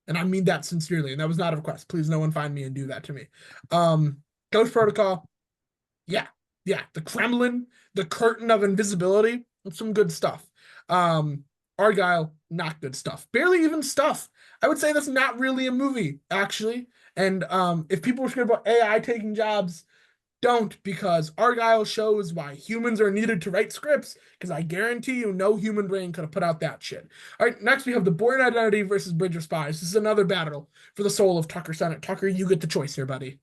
And I mean that sincerely. And that was not a request. Please, no one find me and do that to me. Um, Ghost Protocol, yeah, yeah. The Kremlin, the curtain of invisibility, that's some good stuff. Argyle, not good stuff. Barely even stuff. I would say that's not really a movie, actually. And if people were scared about AI taking jobs, don't, because Argyle shows why humans are needed to write scripts, because I guarantee you no human brain could have put out that shit. All right, next we have The Bourne Identity versus Bridge of Spies. This is another battle for the soul of Tucker Senate. Tucker, you get the choice here, buddy.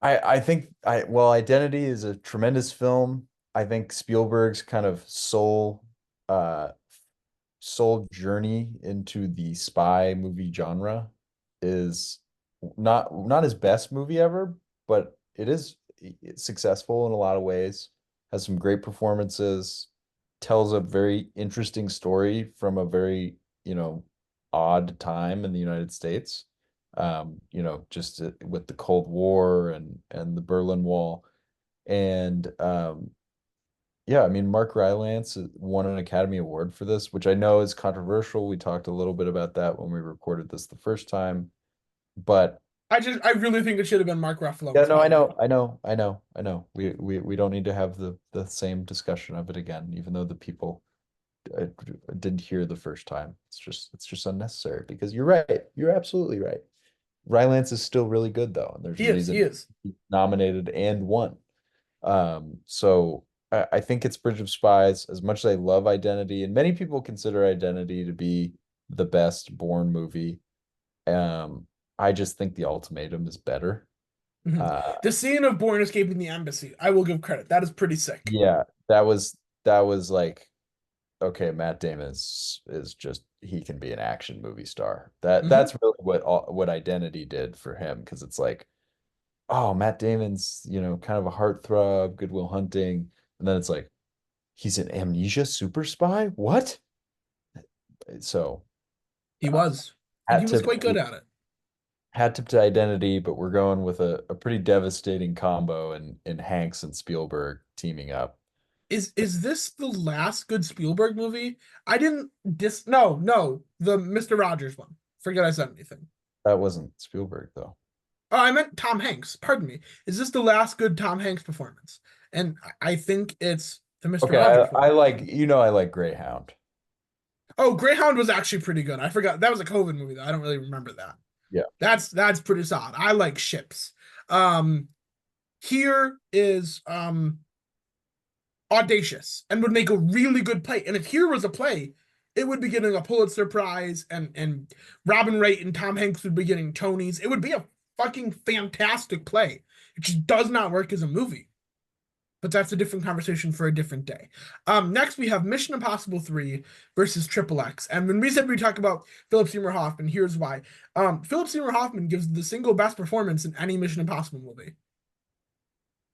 I think Identity is a tremendous film. I think Spielberg's kind of uh soul journey into the spy movie genre is not his best movie ever, but it's successful in a lot of ways. Has some great performances, tells a very interesting story from a very, odd time in the United States. Just with the Cold War and the Berlin Wall. And yeah, I mean, Mark Rylance won an Academy Award for this, which I know is controversial. We talked a little bit about that when we recorded this the first time, but I really think it should have been Mark Ruffalo yeah, no, I instead. know, I know, I know, I know. We don't need to have the same discussion of it again, even though the people uh, didn't hear the first time. It's just unnecessary because you're right. You're absolutely right. Rylance is still really good though, and there's a He is, he reason is. he's nominated and won. So I think it's Bridge of Spies. As much as I love Identity, and many people consider Identity to be the best Bourne movie, um, I just think The Ultimatum is better. Mhm. Uh, The scene of Bourne escaping the embassy, I will give credit. That is pretty sick. yeah, that was like, okay, Matt Damon is just he can be an action movie star. That's Hmm. really what Identity did for him because it's like, oh, Matt Damon's, kind of a heartthrob, Good Will Hunting, and then it's like he's an amnesia super spy? What? So, He uh, was, and he hat was tip quite good to at it. Hat tip to Identity, but we're going with a pretty devastating combo in Hanks and Spielberg teaming up. Is this the last good Spielberg movie? I didn't dis no, no, the Mr. Rogers one. Forget I said anything. That wasn't Spielberg though. Oh, I meant Tom Hanks. Pardon me. Is this the last good Tom Hanks performance? And I think it's the Mr. Okay, I, Rogers I one. like I like Greyhound. Oh, Greyhound was actually pretty good. I forgot that was a COVID movie though. I don't really remember that. Yeah. That's pretty solid. I like Ships. Um, here is Audacious and would make a really good play. And if Here was a play, it would be getting a Pulitzer Prize, and Robin Wright and Tom Hanks would be getting Tonys. It would be a fucking fantastic play. It just does not work as a movie. But that's a different conversation for a different day. Next we have Mission Impossible 3 versus Triple X. And when we said we talk about Philip Seymour Hoffman, here's why. Philip Seymour Hoffman gives the single best performance in any Mission Impossible movie.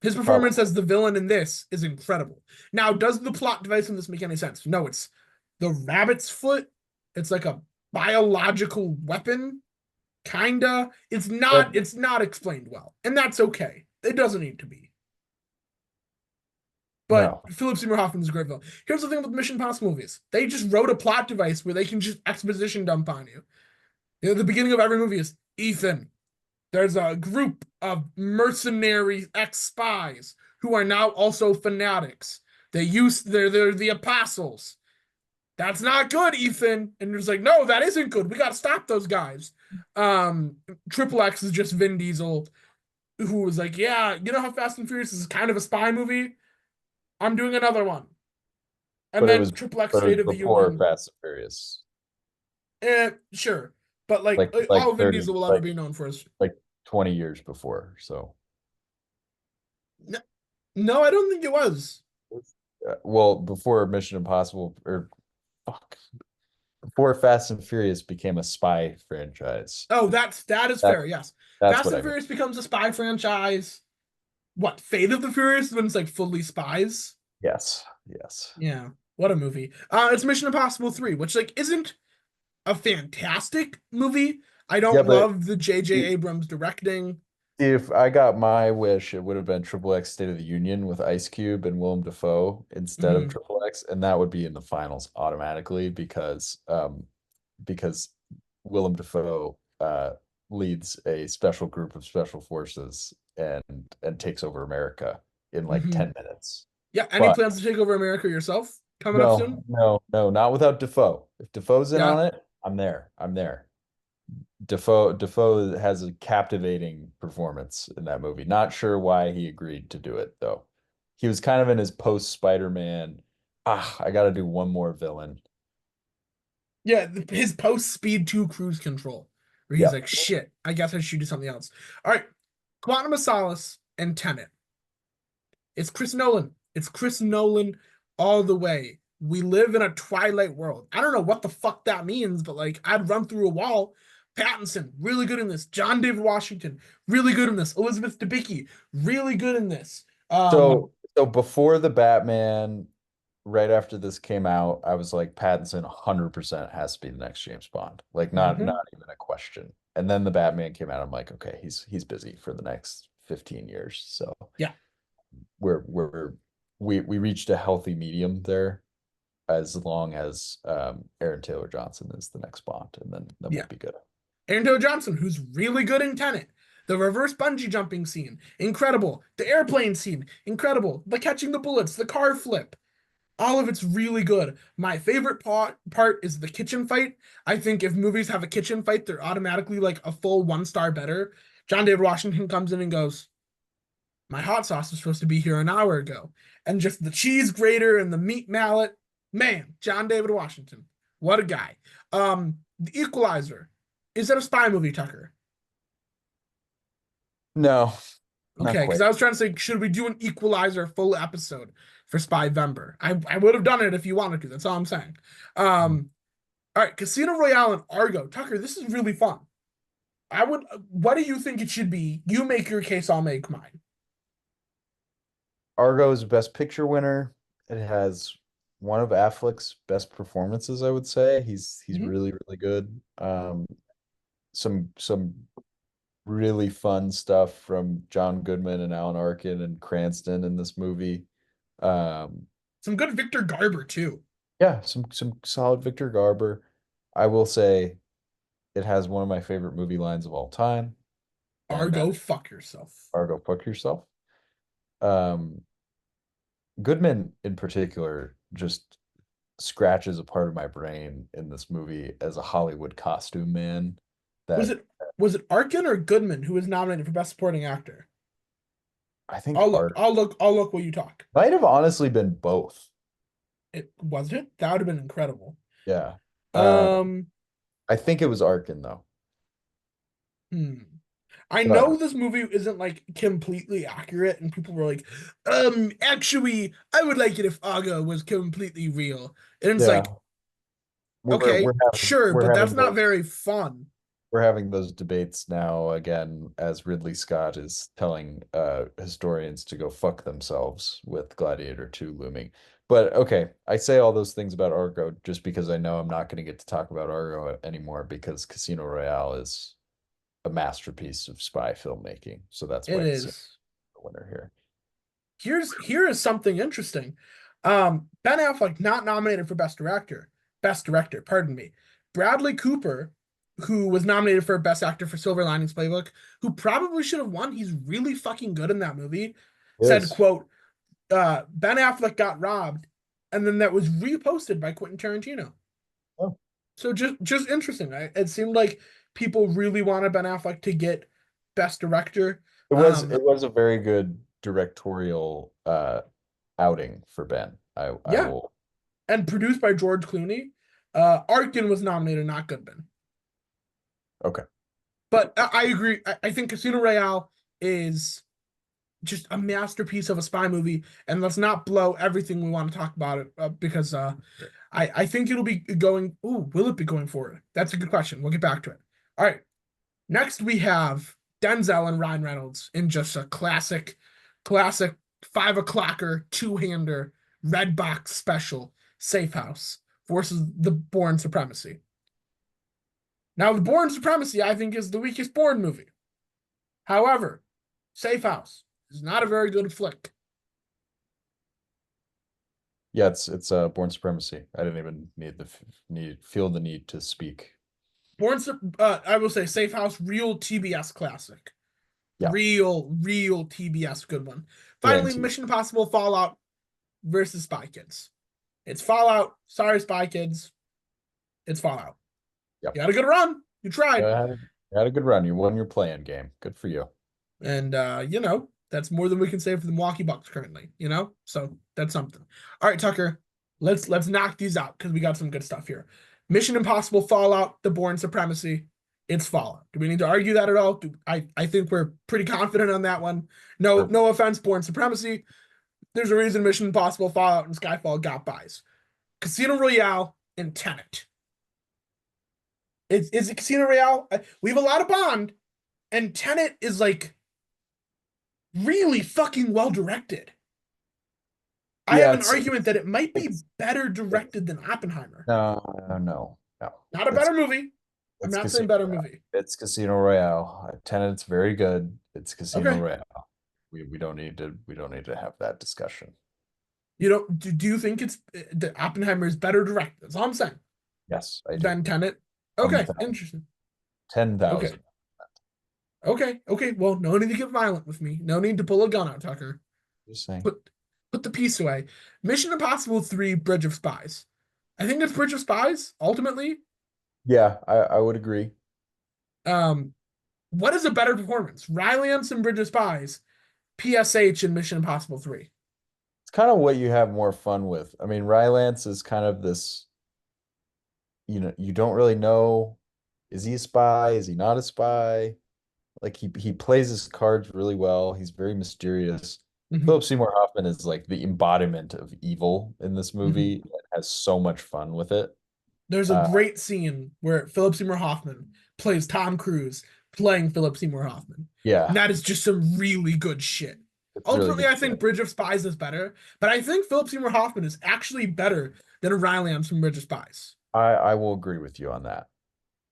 His Probably. performance as the villain in this is incredible. Now, does the plot device in this make any sense? No, it's the rabbit's foot. It's like a biological weapon, kinda. But It's not explained well, and that's okay. It doesn't need to be. But no. Philip Seymour Hoffman is a great villain. Here's the thing with Mission Impossible movies: they just wrote a plot device where they can just exposition dump on you. You know, the beginning of every movie is Ethan. There's a group of mercenary ex-spies who are now also fanatics. They're the apostles. That's not good, Ethan. And it's like, no, that isn't good. We gotta stop those guys. Um, Triple X is just Vin Diesel, who was like, yeah, you know how Fast and Furious is kind of a spy movie? I'm doing another one. And But it then was Triple X but it was State of the before Union. Fast and Furious. Sure. But like Like all Vin 30, Diesel will ever be known for is like 20 years before. So no, no, I don't think it was. well, before Mission Impossible or fuck, before Fast and Furious became a spy franchise. Oh, that is fair. That Yes, that's Fast what and I mean. Furious becomes a spy franchise. What Fate of the Furious when it's like fully spies? Yes. Yes. Yeah, what a movie. It's Mission Impossible 3, which like isn't a fantastic movie. I Yeah, don't but love the J.J. Abrams directing. if I got my wish, it would have been Triple X State of the Union with Ice Cube and Willem Dafoe instead of Mhm. Triple X, and that would be in the finals automatically because Willem Dafoe leads a special group of special forces and takes over America in like Mhm. 10 minutes. Yeah. Any But plans to take over America yourself coming up no, soon? no, no, not without Dafoe. If Dafoe's in Yeah. on it, I'm there. I'm there. Defoe has a captivating performance in that movie. Not sure why he agreed to do it though. He was kind of in his post Spider-Man. I got to do one more villain. Yeah. His post Speed 2 cruise control, where he's Yeah. like, shit, I guess I should do something else. All right. Quantum of Solace and Tenet. It's Chris Nolan. It's Chris Nolan all the way. We live in a twilight world. I don't know what the fuck that means, but like I'd run through a wall. Pattinson, really good in this. John David Washington, really good in this. Elizabeth Debicki, really good in this. So before the Batman, right after this came out, I was like Pattinson 100% has to be the next James Bond. Like Mhm. not even a question. And then the Batman came out. I'm like, okay, he's busy for the next 15 years. So Yeah, we're we're we reached a healthy medium there as long as Aaron Taylor Johnson is the next Bond, and then we'll yeah. be good. Aaron Taylor Johnson, who's really good in Tenet. The reverse bungee jumping scene, incredible. The airplane scene, incredible. The catching the bullets, the car flip. All of it's really good. My favorite part is the kitchen fight. I think if movies have a kitchen fight, they're automatically like a full 1 star better. John David Washington comes in and goes, my hot sauce was supposed to be here an hour ago. And just the cheese grater and the meat mallet. Man, John David Washington. What a guy. The Equalizer. Is that a spy movie, Tucker? No, not Okay, because quite. I was trying to say, should we do an Equalizer full episode for Spyvember? I would have done it if you wanted to. That's all I'm saying. Um, all right, Casino Royale and Argo. Tucker, this is really fun. I would. What do you think it should be? You make your case. I'll make mine. Argo is Best Picture winner. It has one of Affleck's best performances, I would say. He's Mhm. really good. Some really fun stuff from John Goodman and Alan Arkin and Cranston in this movie. Um, Some good Victor Garber too. yeah, some solid Victor Garber. I will say it has one of my favorite movie lines of all time, and that Argo, fuck yourself. are go fuck yourself. Um, Goodman in particular just scratches a part of my brain in this movie as a Hollywood costume man Was that it was it Arkin or Goodman who was nominated for Best Supporting Actor? I think I'll look. art I'll look while you talk. might have honestly been both. It was it? That would have been incredible. Yeah. Um, Um, I think it was Arkin though. hmm. I know But this movie isn't like completely accurate, and people were like, actually, I would like it if Argo was completely real. And it's yeah, like, okay, sure, we're but that's having not those very fun. we're having those debates now again as Ridley Scott is telling historians to go fuck themselves with Gladiator 2 looming. But okay, I say all those things about Argo just because I know I'm not going to get to talk about Argo anymore because Casino Royale is a masterpiece of spy filmmaking. So that's It why it's the is. winner here. Here is something interesting. Ben Affleck not nominated for Best Director, pardon me. Bradley Cooper, who was nominated for Best Actor for Silver Linings Playbook, who probably should have won. He's really fucking good in that movie. Said, Yes. quote, Ben Affleck got robbed, and then that was reposted by Quentin Tarantino. Oh, So just interesting. It seemed like people really wanted Ben Affleck to get Best Director. it was a very good directorial outing for Ben. I Yeah, will. and produced by George Clooney. Arkin was nominated, not Goodman. Okay. But I agree. I think Casino Royale is just a masterpiece of a spy movie, and let's not blow everything we want to talk about it because I think it'll be going. Ooh, will it be going forward? That's a good question. We'll get back to it. All right. Next we have Denzel and Ryan Reynolds in just a classic 5 o'clocker two-hander red box special Safe House versus the Bourne Supremacy. Now, the Bourne Supremacy, I think, is the weakest Bourne movie. However, Safe House is not a very good flick. Yeah, it's Born Supremacy. I didn't even feel the need to speak. I will say, Safe House, real TBS classic. Yeah, Real TBS good one. Finally, guaranteed. Mission Impossible Fallout versus Spy Kids. It's Fallout. Sorry, Spy Kids. It's Fallout. Yep. You had a good run. You tried. Had a good run. You won your playing game. Good for you. And that's more than we can say for the Milwaukee Bucks currently. So that's something. All right, Tucker, let's knock these out because we got some good stuff here. Mission Impossible Fallout, The Bourne Supremacy. It's Fallout. Do we need to argue that at all? I think we're pretty confident on that one. No, Sure. no offense, Bourne Supremacy. There's a reason Mission Impossible Fallout and Skyfall got buys. Casino Royale and Tenet. Is it Casino Royale? We have a lot of Bond, and Tenet is like really fucking well directed. I Yeah, have an argument that it might be better it's directed than Oppenheimer. no. Not a better movie. I'm It's not saying Casino better Royale. movie. It's Casino Royale. Tenant's very good. It's Casino Okay. Royale. We don't need to have that discussion. Do you think it's that Oppenheimer is better directed? That's all I'm saying. Yes, I do. Than Tenet. Okay, 10,000. interesting. Okay. 10,000. Okay. Well, no need to get violent with me. No need to pull a gun out, Tucker. Just saying. Put the piece away. Mission Impossible 3 Bridge of Spies. I think it's Bridge of Spies, ultimately. Yeah, I would agree. Um, what is a better performance? Rylance in Bridge of Spies, PSH in Mission Impossible 3. It's kind of what you have more fun with. I mean, Rylance is kind of this, you don't really know, is he a spy? Is he not a spy? Like he plays his cards really well. He's very mysterious. Mhm, Philip Seymour Hoffman is like the embodiment of evil in this mhm. movie. It has so much fun with it. There's a Uh, great scene where Philip Seymour Hoffman plays Tom Cruise playing Philip Seymour Hoffman. And yeah, that is just some really good shit. it's really Ultimately, good I shit. think Bridge of Spies is better, but I think Philip Seymour Hoffman is actually better than Rylance from Bridge of Spies. I will agree with you on that.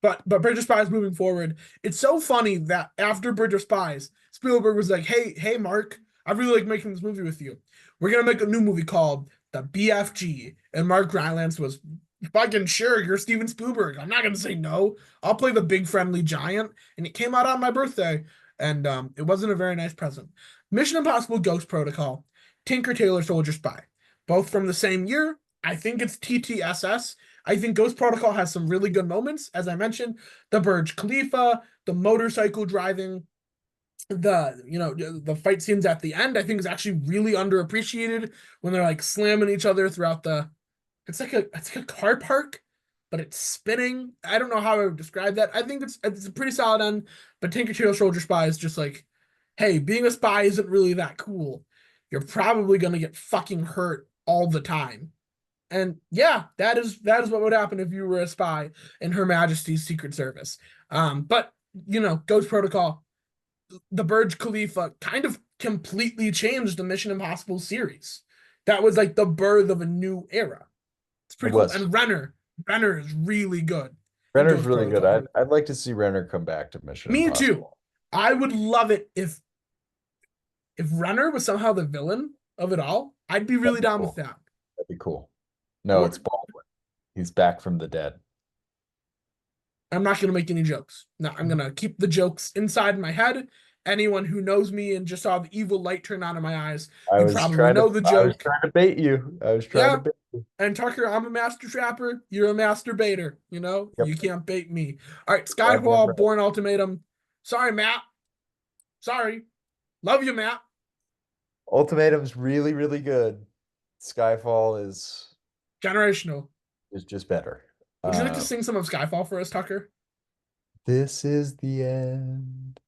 but Bridge of Spies moving forward, it's so funny that after Bridge of Spies, Spielberg was like, "Hey, Mark, I really like making this movie with you. We're gonna make a new movie called the BFG." And Mark Rylance was fucking sure. You're Steven Spielberg. I'm not gonna say no. I'll play the big friendly giant. And it came out on my birthday, and it wasn't a very nice present. Mission Impossible: Ghost Protocol, Tinker Tailor Soldier Spy, both from the same year. I think it's TTSS. I think Ghost Protocol has some really good moments, as I mentioned, the Burj Khalifa, the motorcycle driving, the fight scenes at the end. I think is actually really underappreciated when they're like slamming each other throughout the. It's like a car park, but it's spinning. I don't know how I would describe that. I think it's a pretty solid end, but Tinker Tailor Soldier Spy is just like, hey, being a spy isn't really that cool. You're probably gonna get fucking hurt all the time. And yeah, that is what would happen if you were a spy in Her Majesty's Secret Service. But Ghost Protocol, the Burj Khalifa kind of completely changed the Mission Impossible series. That was like the birth of a new era. It's It pretty cool. was. And Renner is really good in Renner's Ghost really good. Protocol. I'd like to see Renner come back to Mission Me too. Impossible. I would love it if Renner was somehow the villain of it all. I'd be That'd really be down with cool. that. That'd be cool. No, Or it's Baldwin. He's back from the dead. I'm not going to make any jokes. No, I'm going to keep the jokes inside my head. Anyone who knows me and just saw the evil light turn on in my eyes, you probably know the I was joke. trying to bait you. I was trying to Yeah. bait you. And Tucker, I'm a master trapper. You're a master baiter. Yep. You can't bait me. All right, Goddamn Skyfall, right. Bourne Ultimatum. Sorry, Matt. Sorry. Love you, Matt. Ultimatum's really, really good. Skyfall Generational. is just better. Would you like to Uh, sing some of Skyfall for us, Tucker? this is the end.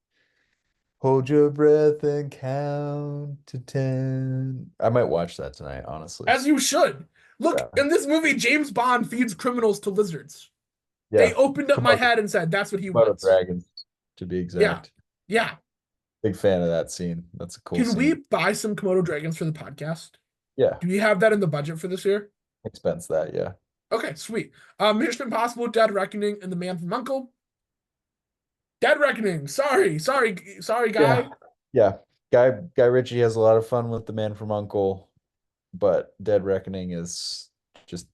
Hold your breath and count to 10. I might watch that tonight, honestly. As you should. Look, Yeah. in this movie, James Bond feeds criminals to lizards. They Yeah. opened up my Komodo, head and said, that's what he Komodo wants. dragons, to be Yeah. exact. Yeah. Big fan of that scene. That's a cool Can we scene. buy some Komodo dragons for the podcast? Yeah. Do we have that in the budget for this year? Expense that, yeah. Okay, sweet. Mission Impossible, Dead Reckoning, and The Man from Uncle. Dead Reckoning. Sorry, Yeah. guy. Yeah. Guy Ritchie has a lot of fun with The Man from Uncle, but Dead Reckoning is just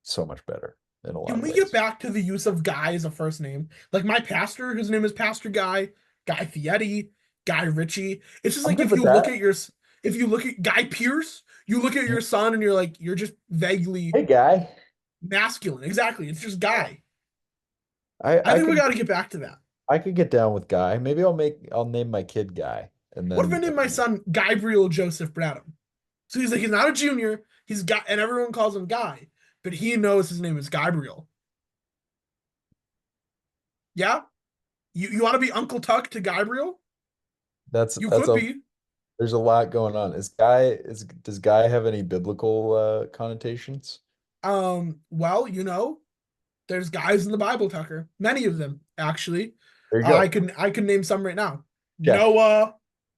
so much better in a lot Can of we get ways. back to the use of Guy as a first name? Like my pastor, his name is Pastor Guy, Guy Fieri, Guy Ritchie. It's just I'm like good with that. if you look at Guy Pierce, you look at your son and you're like, you're just vaguely Hey, guy. masculine. Exactly. It's just Guy. I I I think we could got to get back to that. I could get down with Guy. Maybe I'll name my kid Guy, and What if I then name my son Gabriel Joseph Bradham? So he's not a junior. He's got, and everyone calls him Guy, but he knows his name is Gabriel. Yeah, you want to be Uncle Tuck to Gabriel? You that's could a be. there's a lot going on. Does Guy have any biblical connotations? Well, there's guys in the Bible, Tucker. Many of them, actually. There you I go. can I can name some right now. Check. Noah,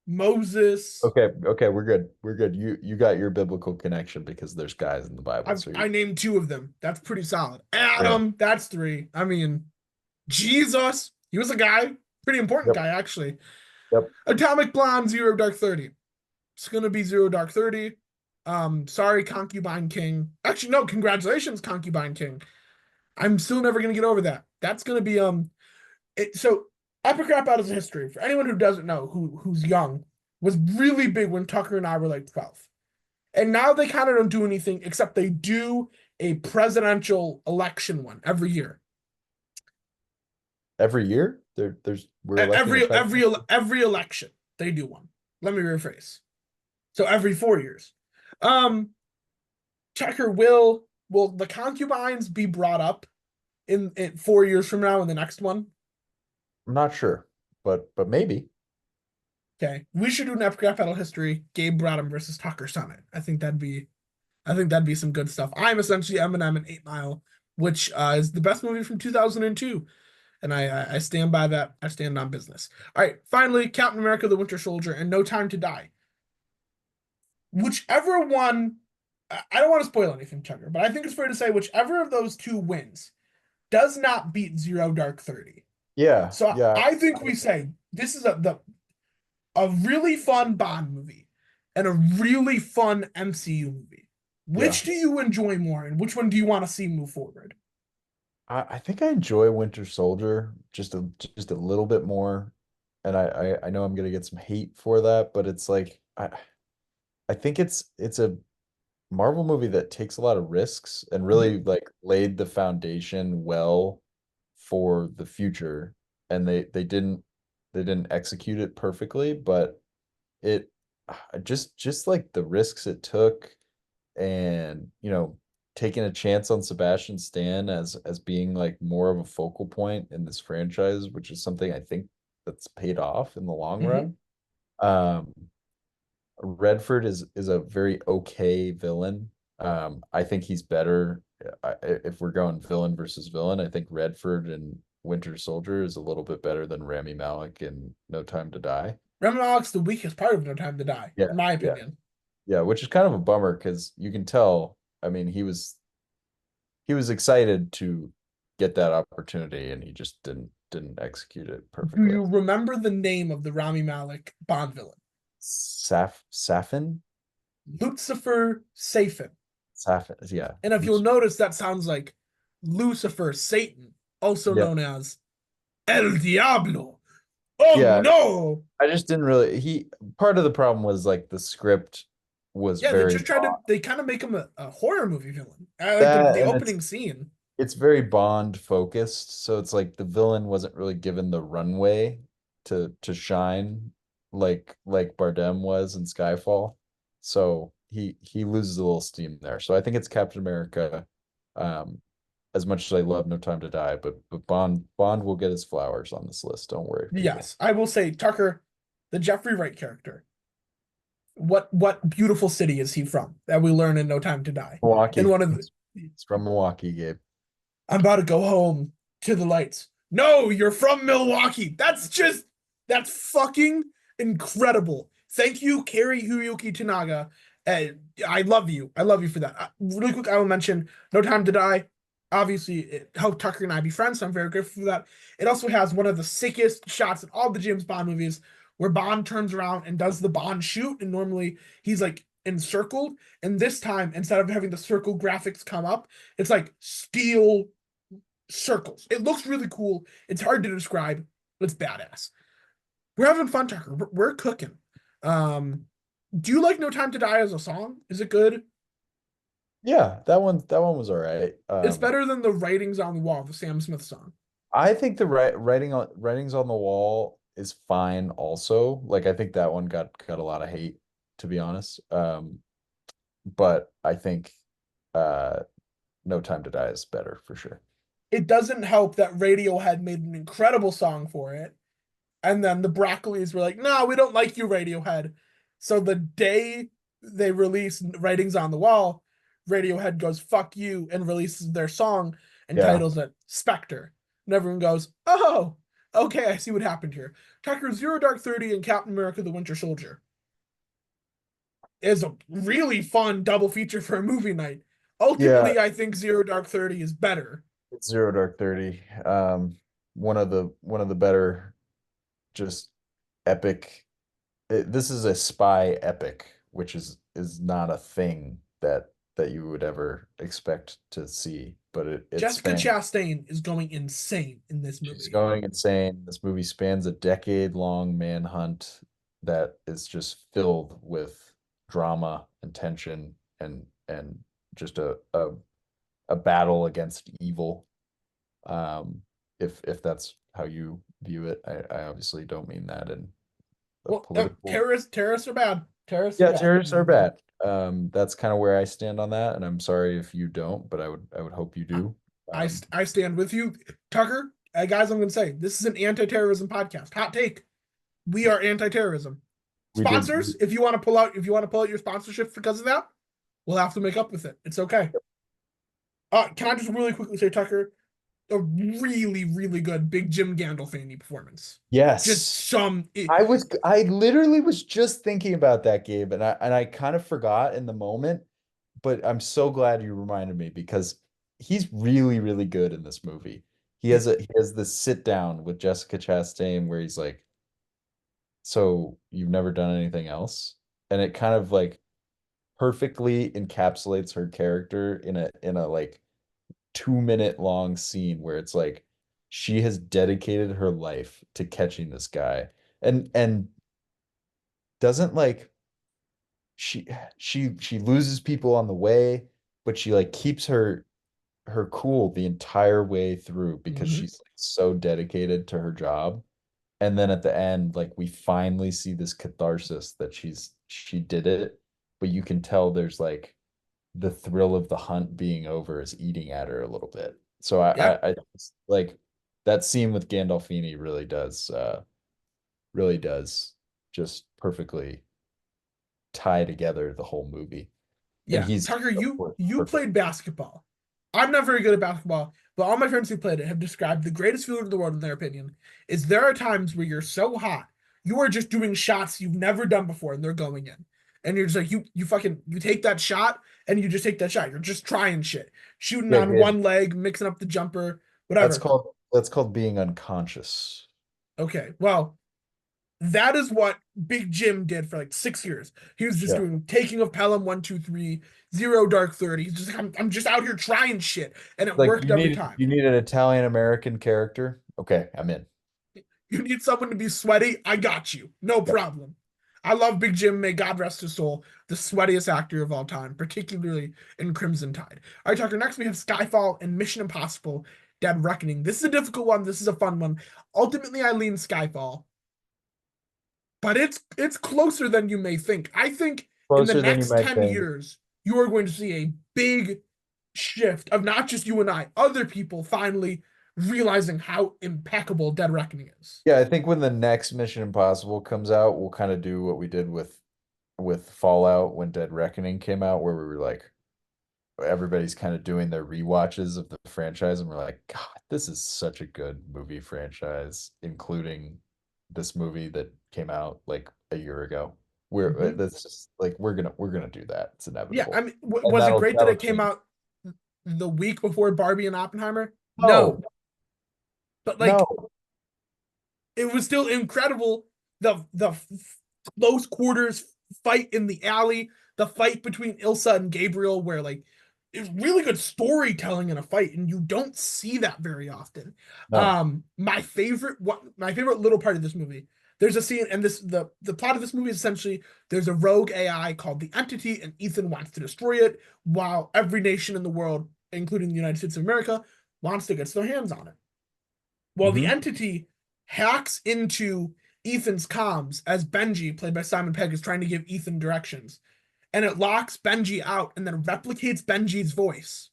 Moses. Okay, we're good. We're good. You got your biblical connection because there's guys in the Bible, so I you're named two of them. That's pretty solid. yeah. Adam, that's three. I mean, Jesus, he was a guy, pretty important Yep. guy actually. Yep. Atomic Blonde, Zero Dark 30. It's gonna be Zero Dark 30. Sorry, Concubine King. Actually, no, congratulations, Concubine King. I'm still never gonna get over that. That's gonna be so Epic Rap Battles of History, for anyone who doesn't know, who's young, was really big when Tucker and I were like 12. And now they kind of don't do anything except they do a presidential election one every year. Every year we're electing a Every president. every election they do one. Let me rephrase. So every 4 years. Um Tucker, will the concubines be brought up in 4 years from now in the next one? I'm not sure, but maybe. Okay, we should do an epic rap battle history. Gabe Bradham versus Tucker Summit. I think that'd be some good stuff. I'm essentially Eminem in 8 Mile, which is the best movie from 2002, and I stand by that. I stand on business. All right, finally, Captain America: The Winter Soldier and No Time to Die. Whichever one, I don't want to spoil anything, Tucker, but I think it's fair to say whichever of those two wins, does not beat Zero Dark 30. Yeah, So yeah. I think we say this is a really fun Bond movie and a really fun MCU movie. Yeah. Which do you enjoy more, and which one do you want to see move forward? I think I enjoy Winter Soldier just a little bit more. And I know I'm gonna get some hate for that, but it's like I think it's a Marvel movie that takes a lot of risks and Mhm. really like laid the foundation well for the future. And they didn't execute it perfectly, but it just like the risks it took and taking a chance on Sebastian Stan as being like more of a focal point in this franchise, which is something I think that's paid off in the long Mhm. run. Um, Redford is a very okay villain. I think he's better. If we're going villain versus villain, I think Redford and Winter Soldier is a little bit better than Rami Malek in No Time to Die. Remy Malek's the weakest part of No Time to Die, Yeah, in my yeah, opinion. yeah, which is kind of a bummer because you can tell. I mean, he was excited to get that opportunity and he just didn't execute it Do perfectly. you remember the name of the Rami Malek Bond villain? Safin? Lucifer Safin. Safin, yeah. And if you'll notice, that sounds like Lucifer, Satan, also Yeah. known as El Diablo. Oh Yeah. no! I just didn't really he part of the problem was like the script was Yeah, they very just tried to, they kind of make him a horror movie villain. I like that the and opening scene. it's very Bond focused, so it's like the villain wasn't really given the runway to shine like Bardem was in Skyfall. So he loses a little steam there. So I think it's Captain America. Um, as much as I love No Time to Die, but Bond will get his flowers on this list. Don't worry, people. Yes, I will say, Tucker, the Jeffrey Wright character. What beautiful city is he from that we learn in No Time to Die? And Milwaukee. one of the, It's from Milwaukee, Gabe. I'm about to go home to the lights. No, you're from Milwaukee. That's fucking incredible. Thank you, Kari Huyuki Tanaga. I love you. I love you for that. Really quick, I will mention No Time to Die. Obviously, it helped Tucker and I be friends, so I'm very grateful for that. It also has one of the sickest shots in all the James Bond movies where Bond turns around and does the Bond shoot, and normally he's like encircled. And this time, instead of having the circle graphics come up, it's like steel circles. It looks really cool. It's hard to describe. It's badass. We're having fun, Tucker. We're cooking. Um, do you like No Time to Die as a song? Is it good? Yeah, that one was all right. It's better than the Writings on the Wall, the Sam Smith song. I think the writings on the wall is fine also. Like I think that one got a lot of hate, to be honest. But I think uh No Time to Die is better for sure. It doesn't help that Radiohead made an incredible song for it. And then the Broccolis were like, no, we don't like you, Radiohead. So the day they release Writings on the Wall, Radiohead goes, fuck you, and releases their song and Yeah. titles it Spectre. And everyone goes, oh, okay, I see what happened here. Tucker Zero Dark 30 and Captain America the Winter Soldier is a really fun double feature for a movie night. Yeah, Ultimately, I think Zero Dark 30 is better. it's Zero Dark 30. One of the better just epic this is a spy epic, which is not a thing that you would ever expect to see, but it's Jessica fan. Chastain is going insane in this She's movie. going insane. This movie spans a decade-long manhunt that is just filled with drama and tension and just a battle against evil. Um, if that's how you view it, I obviously don't mean that in a Well, political. terrorists are bad. Terrorists are Yeah, bad. terrorists are bad. That's kind of where I stand on that, and I'm sorry if you don't, but I would hope you I, do. I, Um, I stand with you, Tucker. Guys, I'm going to say this is an anti-terrorism podcast. Hot take: we are anti-terrorism. we did. Sponsors, if you want to pull out, your sponsorship because of that, we'll have to make up with it. It's okay. Can I just really quickly say, Tucker, a really, really good Big Jim Gandolfini performance. Just Yes, some. I literally was just thinking about that, Gabe, and I kind of forgot in the moment, but I'm so glad you reminded me because he's really, really good in this movie. Yeah. He has this sit down with Jessica Chastain where he's like, "So you've never done anything else?" And it kind of like perfectly encapsulates her character in a like 2 minute long scene where it's like she has dedicated her life to catching this guy and doesn't like she she loses people on the way, but she like keeps her cool the entire way through because Hmm. she's like so dedicated to her job. And then at the end, like we finally see this catharsis that she did it, but you can tell there's like the thrill of the hunt being over is eating at her a little bit. So Yeah. I like that scene with Gandolfini really does just perfectly tie together the whole movie. And Yeah. Tucker, of you course, you perfect. played basketball. I'm not very good at basketball, but all my friends who played it have described the greatest feeling in the world, in their opinion, is there are times where you're so hot, you are just doing shots you've never done before and they're going in. And you're just like you fucking you take that shot and you just take that shot. You're just trying shit. Shooting Yeah, on Gabe, one leg, mixing up the jumper, whatever. that's called being unconscious. Okay. Well, that is what Big Jim did for like 6 years. He was just Yeah. doing taking of Pelham 1, 2, 3, zero dark 30. He's just like, I'm just out here trying shit. And it Like worked every time. you need an Italian American character. Okay, I'm in. You need someone to be sweaty? I got you. No Yep. problem. I love Big Jim. May God rest his soul. The sweatiest actor of all time, particularly in Crimson Tide. All right, Tucker. Next we have Skyfall and Mission Impossible: Dead Reckoning. This is a difficult one. This is a fun one. Ultimately, I lean Skyfall, but it's closer than you may think. I think in the Closer than you next might 10 think. years, you are going to see a big shift of not just you and I, other people finally realizing how impeccable Dead Reckoning is. Yeah, I think when the next Mission Impossible comes out, we'll kind of do what we did with Fallout when Dead Reckoning came out, where we were like, everybody's kind of doing their rewatches of the franchise, and we're like, God, this is such a good movie franchise, including this movie that came out like a year ago. Mhm. That's just like we're gonna do that. It's Yeah, I inevitable, mean, and was it great that that'll it came change. out the week before Barbie and Oppenheimer? No, No, but like no, it was still incredible. The close quarters fight in the alley, the fight between Ilsa and Gabriel, where like it's really good storytelling in a fight, and you don't see that very often. no. My favorite little part of this movie. There's a scene, and the plot of this movie is essentially there's a rogue AI called the Entity, and Ethan wants to destroy it, while every nation in the world, including the United States of America, wants to get their hands on it. Well, the Hmm. Entity hacks into Ethan's comms as Benji, played by Simon Pegg, is trying to give Ethan directions. And it locks Benji out and then replicates Benji's voice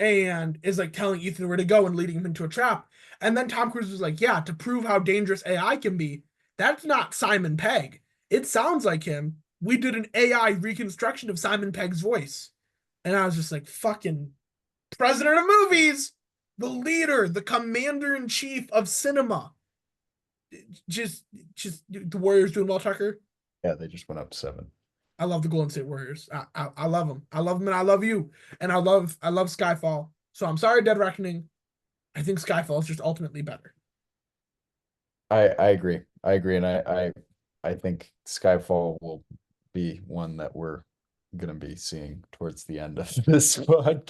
and is like telling Ethan where to go and leading him into a trap. And then Tom Cruise was like, yeah, to prove how dangerous AI can be, that's not Simon Pegg. It sounds like him. We did an AI reconstruction of Simon Pegg's voice. And I was just like, fucking president of movies, the leader, the commander in chief of cinema. Just, just the Warriors doing well, Tucker. Yeah, they just went up 7. I love the Golden State Warriors. I love them. I love them, and I love you. And I love Skyfall. So I'm sorry, Dead Reckoning. I think Skyfall is just ultimately better. I agree. I agree, and I think Skyfall will be one that we're gonna be seeing towards the end of this Tucker, do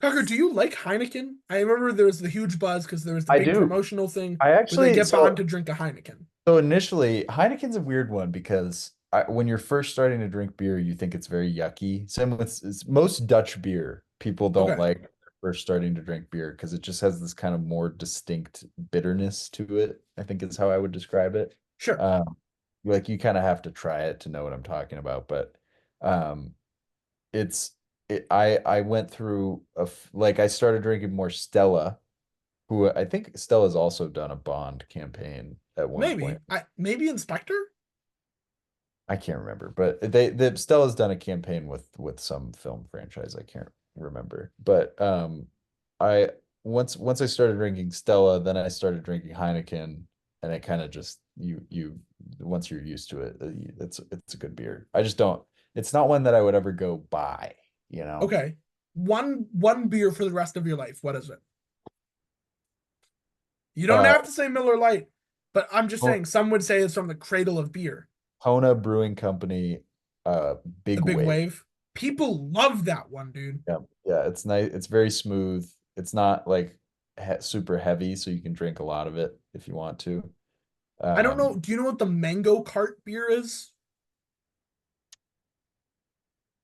podcast. you like Heineken? I remember there was the huge buzz because there was the I big do. promotional thing I where they actually get Bond to drink a Heineken. so initially Heineken's a weird one because when you're first starting to drink beer, you think it's very yucky. Same with most Dutch beer, people don't Okay, like when they're first starting to drink beer because it just has this kind of more distinct bitterness to it, I think is how I would describe it. sure. Um, like you kind of have to try it to know what I'm talking about, but um, it's I went through like I started drinking more Stella, who I think Stella's also done a Bond campaign at one Maybe point. maybe Inspector. I can't remember, but the Stella's done a campaign with some film franchise. I can't remember, but I once I started drinking Stella, then I started drinking Heineken, and it kind of just you once you're used to it, it's a good beer. I just don't. It's not one that I would ever go buy, you know. Okay. One beer for the rest of your life. What is it? You don't Uh, have to say Miller Lite, but I'm just Ko- saying some would say it's from the cradle of beer, Kona Brewing Company, the Big Big Wave. Wave. People love that one, dude. Yeah, yeah, it's nice. It's very smooth. It's not like super heavy, so you can drink a lot of it if you want to. I don't know. Um, Do you know what the Mango Cart beer is?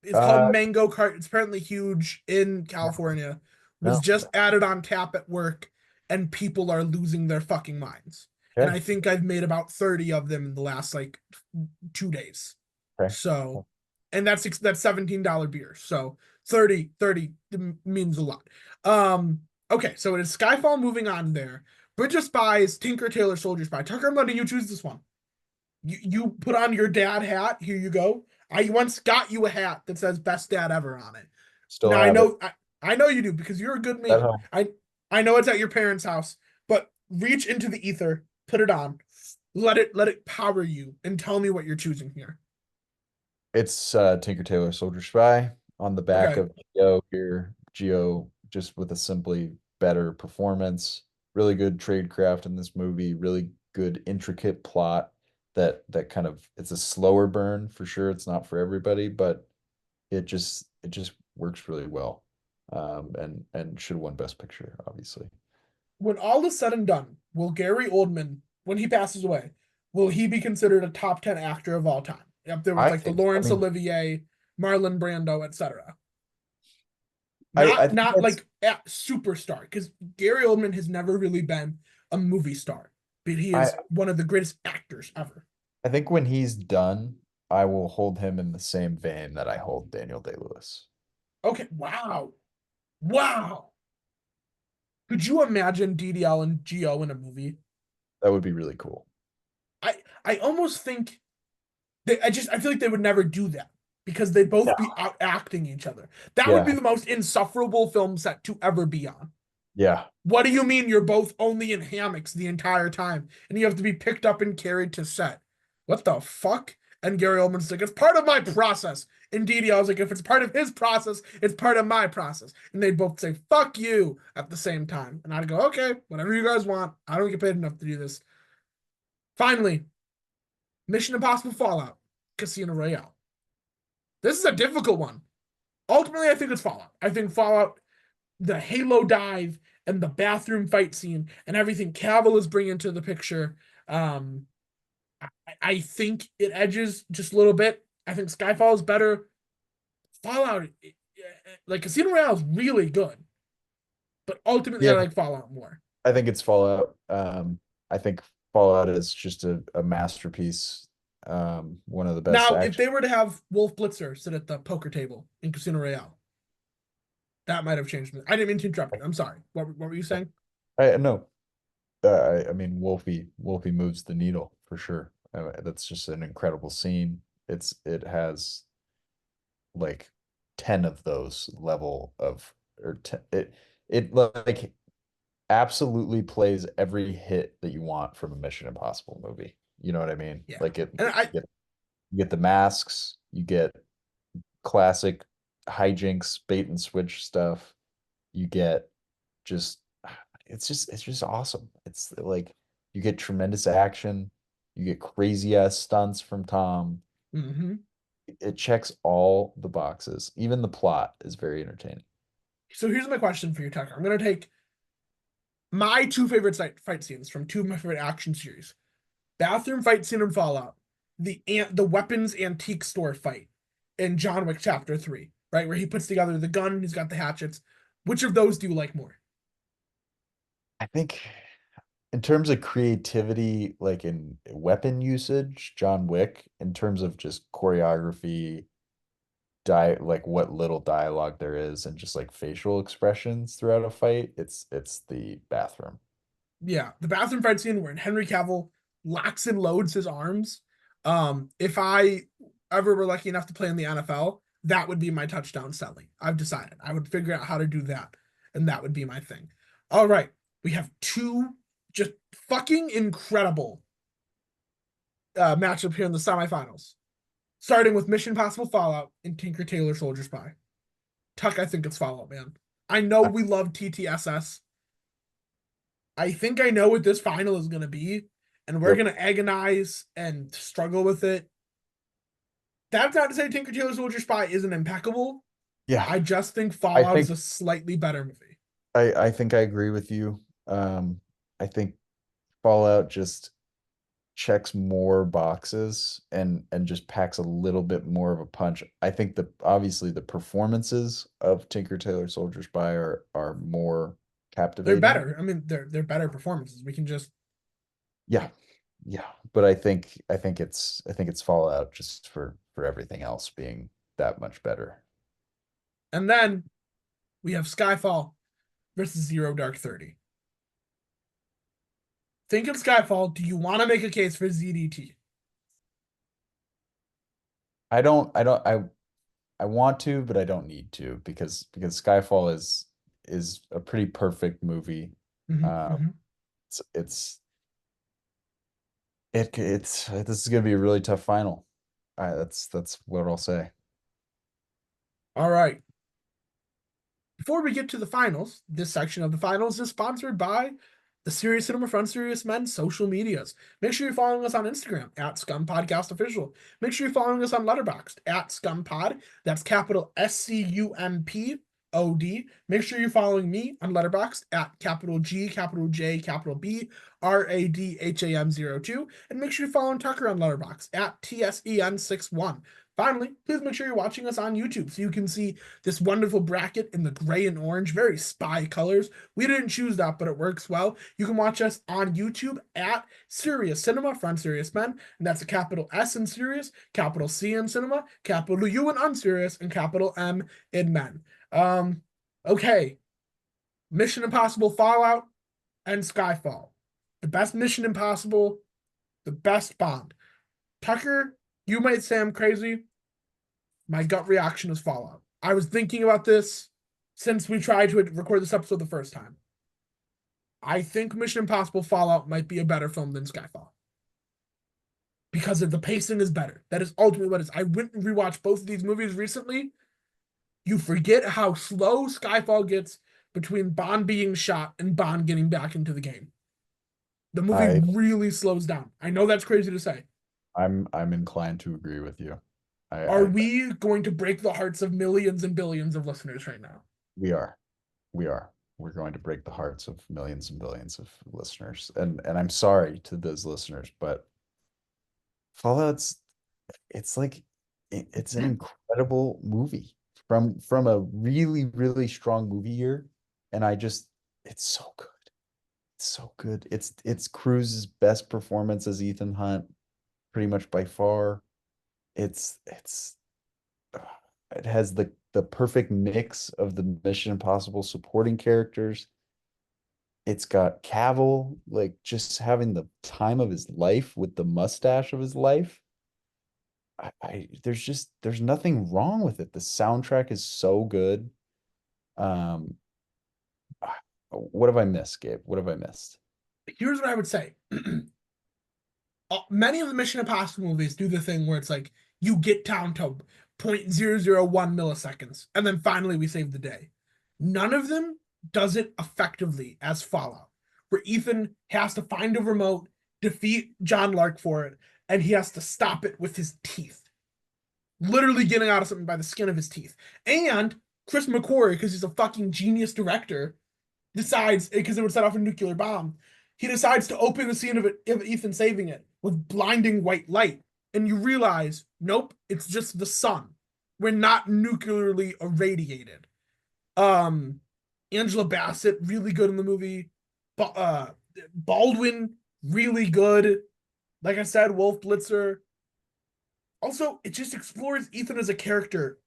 It's called uh, Mango Cart. It's apparently huge in California. Was no, just added on tap at work, and people are losing their fucking minds. And okay, I think I've made about 30 of them in the last like 2 days. okay. So, and that's $17 beer. So 30 means a lot. Um, okay, so it is Skyfall moving on there. Bridge of Spies, Tinker Tailor Soldier Spy. Tucker, I'm letting you choose this one. You put on your dad hat. Here you go. I once got you a hat that says "Best Dad Ever" on it. Still Now have it I know you do because you're a good at man. home. I know it's at your parents' house, but reach into the ether, put it on, let it power you, and tell me what you're choosing here. It's Tinker Tailor Soldier Spy on the back Okay, of Geo here. Geo just with a simply better performance. Really good tradecraft in this movie. Really good intricate plot that kind of it's a slower burn for sure. It's not for everybody, but it just works really well. And should have won Best Picture, obviously. when all is said and done, will Gary Oldman, when he passes away, will he be considered a top 10 actor of all time? Up there with I like the think I Laurence mean Olivier, Marlon Brando, etc. I Not think not that's like a superstar, because Gary Oldman has never really been a movie star, but he I is one of the greatest actors ever. I think when he's done, I will hold him in the same vein that I hold Daniel Day-Lewis. Okay, wow. Wow. Could you imagine DDL and Geo in a movie? That would be really cool. I almost think I feel like they would never do that because they'd both be Yeah. out acting each other. That would Yeah. be the most insufferable film set to ever be on. Yeah. What do you mean you're both only in hammocks the entire time and you have to be picked up and carried to set? What the fuck? And Gary Oldman's like, it's part of my process. And Didi, I was like, if it's part of his process, it's part of my process. And they'd both say, fuck you at the same time. And I'd go, okay, whatever you guys want. I don't get paid enough to do this. Finally, Mission Impossible Fallout, Casino Royale. This is a difficult one. Ultimately, I think it's Fallout. I think Fallout, the Halo dive and the bathroom fight scene and everything Cavill is bringing to the picture. Um, I think it edges just a little bit. I think Skyfall is better. Fallout, like Casino Royale, is really good, but ultimately, I Yeah. like Fallout more. I think it's Fallout. I think Fallout is just a masterpiece. One of the best Now, if action. they were to have Wolf Blitzer sit at the poker table in Casino Royale, that might have changed me. I didn't mean to interrupt you. I'm sorry. What were you saying? I no. I mean, Wolfie moves the needle for sure. That's just an incredible scene. It has like 10 of those level of or 10, it like absolutely plays every hit that you want from a Mission Impossible movie. You know what I mean? Yeah, Like and I you get the masks, you get classic hijinks, bait and switch stuff. You get just it's just awesome. It's like you get tremendous action, you get crazy ass stunts from Tom. mhm. It checks all the boxes. Even the plot is very entertaining. So here's my question for you, Tucker. I'm gonna take my two favorite fight scenes from two of my favorite action series: bathroom fight scene in Fallout, the weapons antique store fight in John Wick Chapter 3, right, where he puts together the gun, he's got the hatchets. Which of those do you like more? I think in terms of creativity, like in weapon usage, John Wick, in terms of just choreography, like what little dialogue there is and just like facial expressions throughout a fight, it's the bathroom. Yeah, the bathroom fight scene where Henry Cavill locks and loads his arms. If I ever were lucky enough to play in the NFL, that would be my touchdown selling. I've decided I would figure out how to do that, and that would be my thing. All right, we have two just fucking incredible matchup here in the semifinals, starting with Mission Impossible Fallout and Tinker Tailor Soldier Spy. Tuck, I think it's Fallout, man. I know I, we love TTSS. I think I know what this final is going to be, and we're yep. going to agonize and struggle with it. That's not to say Tinker Tailor Soldier Spy isn't impeccable. Yeah. I just think I Fallout is think a slightly better movie. I think I agree with you. I think Fallout just checks more boxes and just packs a little bit more of a punch. I think the obviously the performances of Tinker Tailor Soldier Spy are more They're captivating. better. I mean, they're better performances. We can just Yeah. Yeah. But I think it's Fallout just for everything else being that much better. and then we have Skyfall versus Zero Dark 30. Think of Skyfall. Do you want to make a case for ZDT? I want to, but I don't need to because Skyfall is a pretty perfect movie. Mm-hmm, Uh, mm-hmm. it's it's this is gonna be a really tough final. That's what I'll say. All right. Before we get to the finals, this section of the finals is sponsored by the Serious Cinema for Unserious Men social medias. Make sure you're following us on Instagram at Scum Podcast Official. Make sure you're following us on Letterboxd at Scum Pod. That's capital SCUMPOD. Make sure you're following me on Letterboxd at capital G, capital J, capital B, RADHAM02. And make sure you're following Tucker on Letterboxd at TSEN61. Finally, please make sure you're watching us on YouTube so you can see this wonderful bracket in the gray and orange, very spy colors. We didn't choose that, but it works well. You can watch us on YouTube at Serious Cinema for Unserious Men, and that's a capital S in Serious, capital C in Cinema, capital U in Unserious, and capital M in Men. Um, okay, Mission Impossible Fallout and Skyfall. The best Mission Impossible, the best Bond. Tucker, you might say I'm crazy. My gut reaction is Fallout. I was thinking about this since we tried to record this episode the first time. I think Mission Impossible Fallout might be a better film than Skyfall because of the pacing is better. That is ultimately what it is. I went and rewatched both of these movies recently. You forget how slow Skyfall gets between Bond being shot and Bond getting back into the game. The movie I really slows down. I know that's crazy to say. I'm inclined to agree with you. Are I we going to break the hearts of millions and billions of listeners right now? we are we are we're going to break the hearts of millions and billions of listeners, and I'm sorry to those listeners, but Fallout's it's like it's an incredible movie from a really really strong movie year, and I just it's so good. It's so good. It's Cruise's best performance as Ethan Hunt, pretty much by far. It's uh, it has the perfect mix of the Mission Impossible supporting characters. It's got Cavill like just having the time of his life with the mustache of his life. There's nothing wrong with it. The soundtrack is so good. Um, what have I missed, Gabe? What have I missed? Here's what I would say. Many of the Mission Impossible movies do the thing where it's like you get down to 0.001 milliseconds, and then finally we save the day. None of them does it effectively as Fallout, where Ethan has to find a remote, defeat John Lark for it, and he has to stop it with his teeth. Literally getting out of something by the skin of his teeth. And Chris McQuarrie, because he's a fucking genius director, decides because it would set off a nuclear bomb. He decides to open the scene of Ethan saving it with blinding white light, and you realize, nope, it's just the sun. We're not nuclearly irradiated. Um, Angela Bassett really good in the movie. Baldwin really good. Like I said, Wolf Blitzer. Also, it just explores Ethan as a character.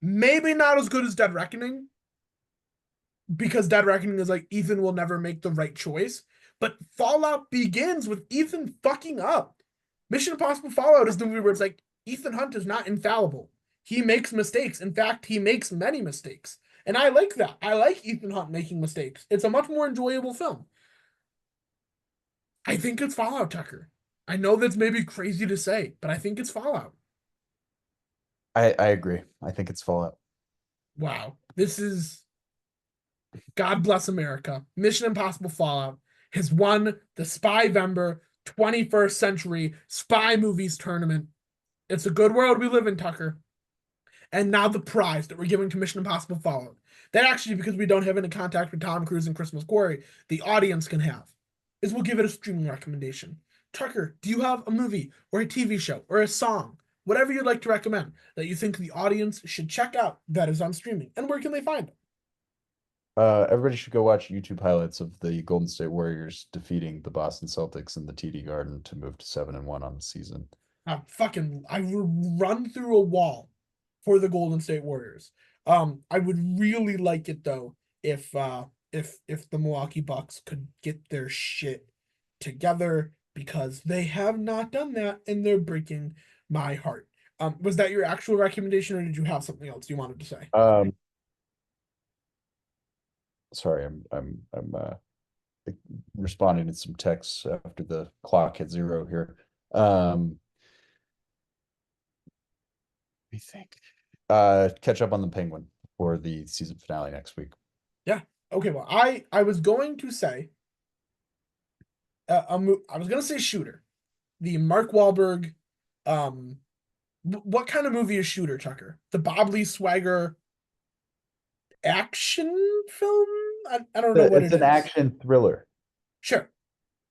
Maybe not as good as Dead Reckoning, because Dead Reckoning is like Ethan will never make the right choice. But Fallout begins with Ethan fucking up. Mission Impossible Fallout is the movie where it's like Ethan Hunt is not infallible. He makes mistakes. In fact, he makes many mistakes. And I like that. I like Ethan Hunt making mistakes. It's a much more enjoyable film. I think it's Fallout, Tucker. I know that's maybe crazy to say, but I think it's Fallout. I agree. I think it's Fallout. Wow. This is God bless America. Mission Impossible Fallout has won the Spyvember 21st Century Spy Movies Tournament. It's a good world we live in, Tucker. And now the prize that we're giving to Mission Impossible Fallout. That actually, because we don't have any contact with Tom Cruise and Christmas Quarry, the audience can have, is we'll give it a streaming recommendation. Tucker, do you have a movie or a TV show or a song, whatever you'd like to recommend, that you think the audience should check out that is on streaming? And where can they find it? Everybody should go watch YouTube highlights of the Golden State Warriors defeating the Boston Celtics in the TD Garden to move to 7-1 on the season. I would run through a wall for the Golden State Warriors. I would really like it though if the Milwaukee Bucks could get their shit together, because they have not done that and they're breaking my heart. Was that your actual recommendation, or did you have something else you wanted to say? Sorry, I'm responding to some texts after the clock hit zero here. We think catch up on the Penguin for the season finale next week. Yeah. Okay. Well, I was going to say I was gonna say Shooter, the Mark Wahlberg. What kind of movie is Shooter, Tucker? The Bob Lee Swagger action film? I don't know what It's it an is. action thriller. Sure.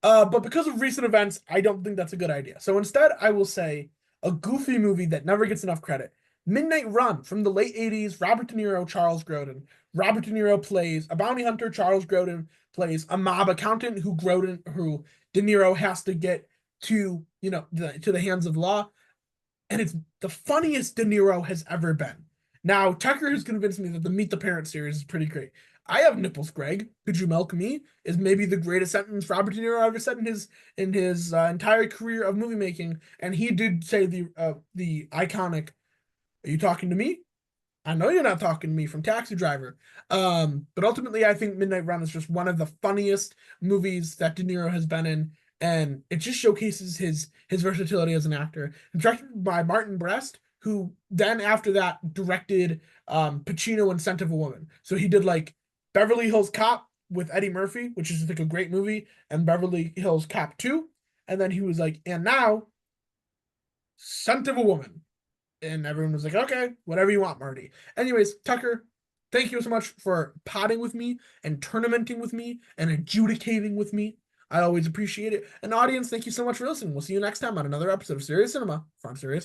But because of recent events, I don't think that's a good idea. So instead, I will say a goofy movie that never gets enough credit. Midnight Run from the late 80s, Robert De Niro, Charles Grodin. Robert De Niro plays a bounty hunter, Charles Grodin plays a mob accountant who De Niro has to get to, to the hands of law. And it's the funniest De Niro has ever been. Now, Tucker has convinced me that the Meet the Parents series is pretty great. I have nipples, Greg. Could you milk me? Is maybe the greatest sentence Robert De Niro ever said in his entire career of movie making. And he did say the iconic, "Are you talking to me? I know you're not talking to me," from Taxi Driver. But ultimately, I think Midnight Run is just one of the funniest movies that De Niro has been in, and it just showcases his versatility as an actor. Directed by Martin Brest, who then after that directed Pacino and Scent of a Woman. So he did like Beverly Hills Cop with Eddie Murphy, which is like a great movie, and Beverly Hills Cop 2. And then he was like, and now Scent of a Woman. And everyone was like, okay, whatever you want, Marty. Anyways, Tucker, thank you so much for potting with me and tournamenting with me and adjudicating with me. I always appreciate it. And audience, thank you so much for listening. We'll see you next time on another episode of Serious Cinema from Serious Minds.